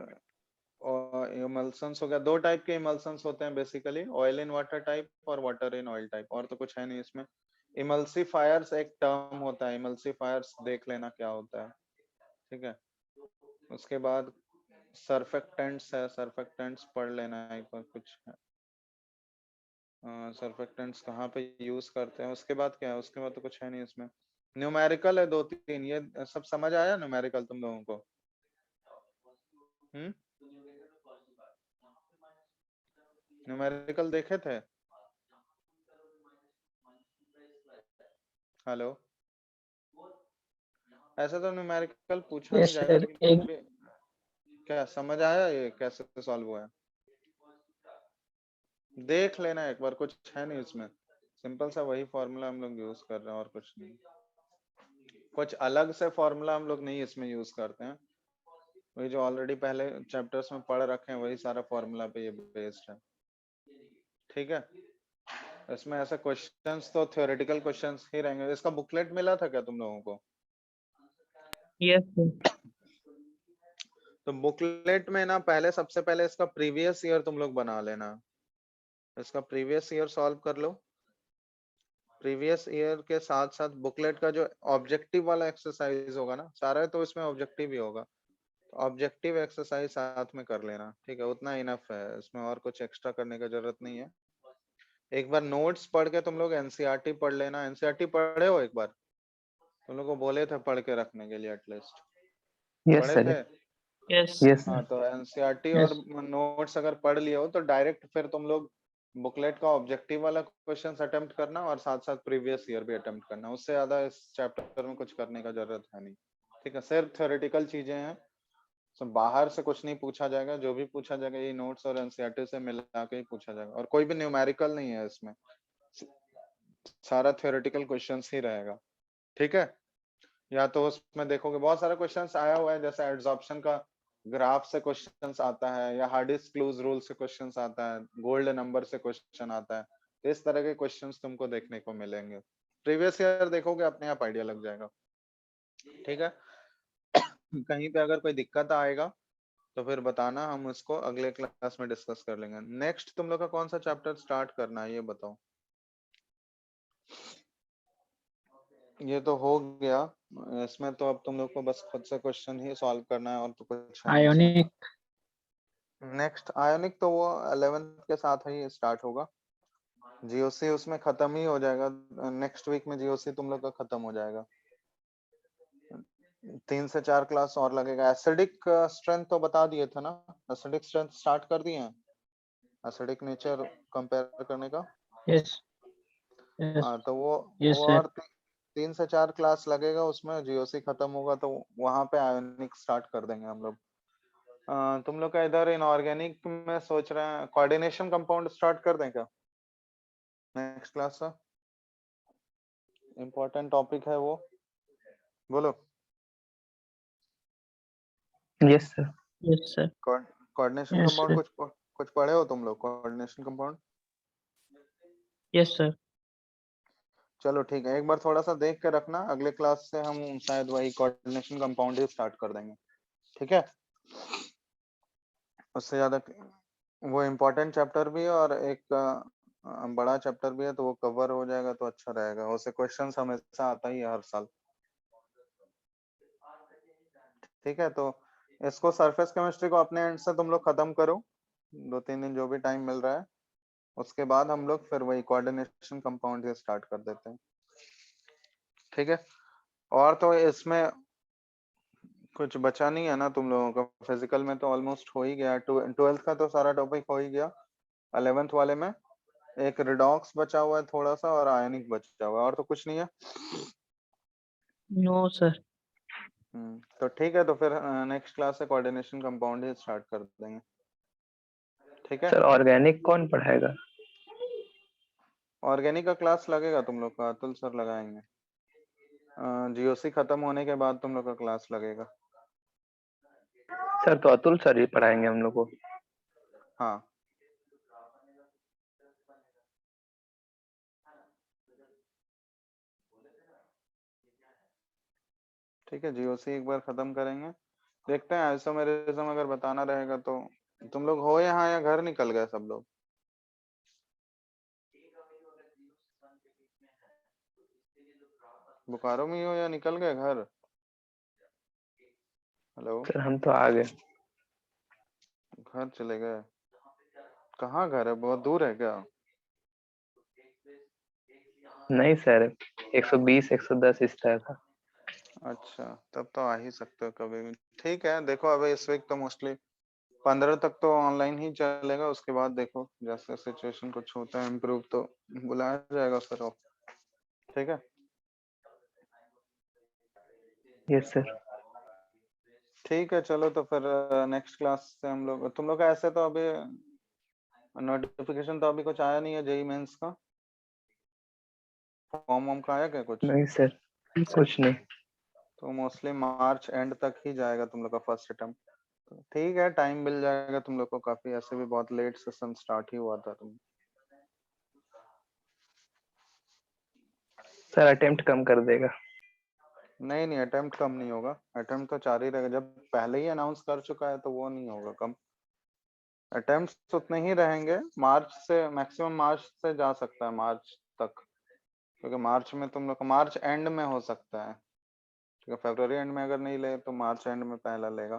और इमल्सन्स हो गया, दो टाइप के इमल्सन्स होते हैं basically, oil in water type और वाटर इन ऑयल टाइप, और तो कुछ है नहीं इसमें। इमल्सिफायर्स एक टर्म होता है, इमल्सिफायर्स देख लेना क्या होता है। ठीक है, उसके बाद सर्फेक्टेंट्स है, सर्फेक्टेंट्स पढ़ लेना एक बार, कुछ है सर्फेक्टेंट्स कहाँ पे यूज करते हैं। उसके बाद क्या है, उसके बाद तो कुछ है नहीं इसमें। न्यूमेरिकल है दो तीन, ये सब समझ आया न्यूमेरिकल तुम लोगों को? न्यूमेरिकल देखे थे? हेलो, ऐसा तो न्यूमेरिकल पूछा नहीं यस जाएगा सर। लेकिन फिर एक भी क्या समझ आया ये कैसे सॉल्व हुआ है? देख लेना एक बार, कुछ है नहीं इसमें, सिंपल सा वही फॉर्मूला हम लोग यूज कर रहे हैं और कुछ नहीं। कुछ अलग से फॉर्मूला हम लोग नहीं इसमें यूज करते हैं, वही जो ऑलरेडी पहले चैप्टर्स में पढ़ रखे हैं वही सारा फॉर्मूला पे ये बेस्ड है। ठीक है, इसमें ऐसा क्वेश्चंस तो थ्योरेटिकल क्वेश्चंस ही रहेंगे। इसका बुकलेट मिला था क्या तुम लोगों को? Yes sir. तो बुकलेट में ना पहले सबसे पहले इसका प्रीवियस ईयर तुम लोग बना लेना। इसका प्रीवियस ईयर सॉल्व कर लो। प्रीवियस ईयर के साथ साथ बुकलेट का जो ऑब्जेक्टिव वाला एक्सरसाइज होगा ना, सारा तो इसमें ऑब्जेक्टिव ही होगा, ऑब्जेक्टिव एक्सरसाइज साथ में कर लेना, ठीक है, उतना इनफ है, इसमें और कुछ एक्स्ट्रा करने की जरूरत नहीं है। एक बार नोट्स पढ़ के तुम लोग एनसीईआरटी पढ़ लेना। एनसीईआरटी पढ़े हो? एक बार तुम लोग को बोले थे पढ़ के रखने के लिए एटलीस्ट, यस पढ़े सर। थे? यस यस हाँ, सर। तो एनसीईआरटी और यस नोट्स अगर पढ़ लिए हो तो डायरेक्ट फिर तुम लोग बुकलेट का ऑब्जेक्टिव वाला क्वेश्चंस अटेम्प्ट करना और साथ साथ प्रीवियस ईयर भी अटेम्प्ट करना, उससे ज्यादा इस चैप्टर में कुछ करने का जरूरत है नहीं, ठीक है, सिर्फ थ्योरेटिकल चीजें हैं, तो बाहर से कुछ नहीं पूछा जाएगा, जो भी पूछा जाएगा ये नोट्स और एनसीईआरटी से मिला के ही पूछा जाएगा, और कोई भी न्यूमेरिकल नहीं है इसमें, सारा थ्योरेटिकल क्वेश्चंस ही रहेगा, ठीक है। या तो उसमें देखोगे बहुत सारा क्वेश्चंस आया हुआ है, जैसे एड्सॉर्प्शन का ग्राफ से क्वेश्चंस आता है, या हार्डिस क्लूज रूल से क्वेश्चंस आता है, गोल्ड नंबर से क्वेश्चन आता है, तो इस तरह के क्वेश्चंस तुमको देखने को मिलेंगे। प्रीवियस ईयर देखोगे अपने आप आइडिया लग जाएगा, ठीक है। कहीं पे अगर कोई दिक्कत आएगा तो फिर बताना, हम उसको अगले क्लास में डिस्कस कर लेंगे। नेक्स्ट तुम लोग का कौन सा चैप्टर स्टार्ट करना है ये बताओ। ये तो हो गया, इसमें तो अब तुम लोग को बस खुद से क्वेश्चन ही सॉल्व करना है और तो कुछ है नहीं इसमें। आयोनिक। नेक्स्ट आयोनिक तो वो 11th के साथ ही स्टार्ट होगा, जीओसी उसमें खत्म ही हो जाएगा, नेक्स्ट वीक में जीओसी तुम लोग का खत्म हो जाएगा, 3 से 4 क्लास और लगेगा। एसिडिक स्ट्रेंथ तो बता दिए थे ना, एसिडिक स्ट्रेंथ स्टार्ट कर दिए हैं, एसिडिक नेचर कंपेयर करने का। यस यस हाँ, तो वो यस सर। और 3 से 4 क्लास लगेगा, उसमें जीओसी खत्म होगा तो वहां पे आयोनिक स्टार्ट कर देंगे हम लोग। तुम लोग का इधर इनऑर्गेनिक में सोच रहे हैं कोऑर्डिनेशन कंपाउंड स्टार्ट कर दें क्या नेक्स्ट क्लास से? इम्पोर्टेंट टॉपिक है वो, बोलो। Yes sir. Yes sir. Coordination yes compound sir. कुछ पढ़े हो तुम लोग कोऑर्डिनेशन कंपाउंड? Yes sir. चलो ठीक है, एक बार थोड़ा सा देख के रखना, अगले क्लास से हम शायद वही कोऑर्डिनेशन कंपाउंड ही स्टार्ट कर देंगे, ठीक है। उससे ज्यादा वो इम्पोर्टेंट चैप्टर भी है और एक बड़ा चैप्टर भी है, तो वो कवर हो जाएगा तो अच्छा रहेगा, उससे क्वेश्चंस हमेशा आता ही है हर साल, ठीक है। तो इसको सरफेस केमिस्ट्री को अपने एंड से तुम लोग खत्म करो, 2-3 दिन जो भी टाइम मिल रहा है, उसके बाद हम लोग फिर वही कोऑर्डिनेशन कंपाउंड से स्टार्ट कर देते हैं, ठीक है। और तो इसमें कुछ बचा नहीं है ना तुम लोगों का, फिजिकल में तो ऑलमोस्ट हो ही गया, 12th का तो सारा टॉपिक हो ही गया, 11th वाले में एक रिडॉक्स बचा हुआ है थोड़ा सा और आयनिक बचा हुआ है, और तो कुछ नहीं है। No sir. तो ठीक है, तो फिर नेक्स्ट क्लास से कोऑर्डिनेशन कंपाउंड ही स्टार्ट कर देंगे, ठीक है। सर ऑर्गेनिक कौन पढ़ाएगा? ऑर्गेनिक का क्लास लगेगा तुम लोग का, अतुल सर लगाएंगे, जीओसी खत्म होने के बाद तुम लोग का क्लास लगेगा। सर तो अतुल सर ही पढ़ाएंगे हम लोग को। हाँ, ठीक है, जीओसी एक बार खत्म करेंगे, देखते हैं आइसोमेरिज्म अगर बताना रहेगा तो। तुम लोग हो यहाँ या घर निकल गए सब लोग? बोकारो में ही हो या निकल गए घर? हेलो, सर हम तो आ गए। घर चले गए? कहाँ घर है, बहुत दूर है क्या? नहीं सर, 120 110 इस तरह था। अच्छा, तब तो आ ही सकते हो कभी भी, ठीक है। देखो अभी इस वीक तो मोस्टली 15 तक तो ऑनलाइन ही चलेगा, उसके बाद देखो जैसे सिचुएशन कुछ होता है इम्प्रूव तो बुलाया जाएगा फिर और, ठीक है। Yes sir. ठीक है, चलो तो फिर नेक्स्ट क्लास से हम लोग, तुम लोग का ऐसे तो अभी नोटिफिकेशन तो अभी कुछ आया नहीं है जेई मेंस का, फॉर्म वॉर्म का आया क्या कुछ? नहीं सर, कुछ नहीं। तो मोस्टली मार्च एंड तक ही जाएगा तुम लोग का फर्स्ट अटेम्प्ट, तो ठीक है, टाइम मिल जाएगा तुम लोग को काफी, ऐसे भी बहुत लेट सेशन स्टार्ट ही हुआ था तुम। सर अटेम्प्ट कम कर देगा। नहीं नहीं, अटेम्प्ट कम नहीं होगा, अटेम्प्ट तो 4 ही रहेगा, जब पहले ही अनाउंस कर चुका है तो वो नहीं होगा कम। अटेम्प्ट्स उतने ही रहेंगे, मार्च से मैक्सिमम मार्च से जा सकता है मार्च तक, क्योंकि मार्च में तुम लोग मार्च एंड में हो सकता है, ठीक है। फरवरी एंड में अगर नहीं ले तो मार्च एंड में पहला लेगा,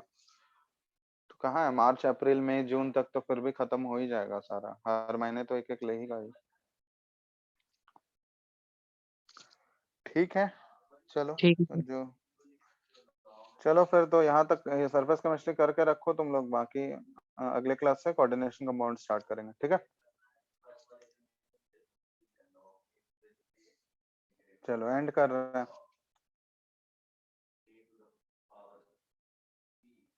तो कहाँ है मार्च अप्रैल मई जून तक तो फिर भी खत्म हो ही जाएगा सारा, हर महीने तो एक एक लेगा ही। ठीक है चलो, ठीक है सर। जो चलो फिर तो यहाँ तक ये सरफेस केमिस्ट्री करके रखो तुम लोग, बाकी अगले क्लास से कोऑर्डिनेशन कंपाउंड स्टार्ट करेंगे, ठीक है। चलो एंड कर रहे हैं।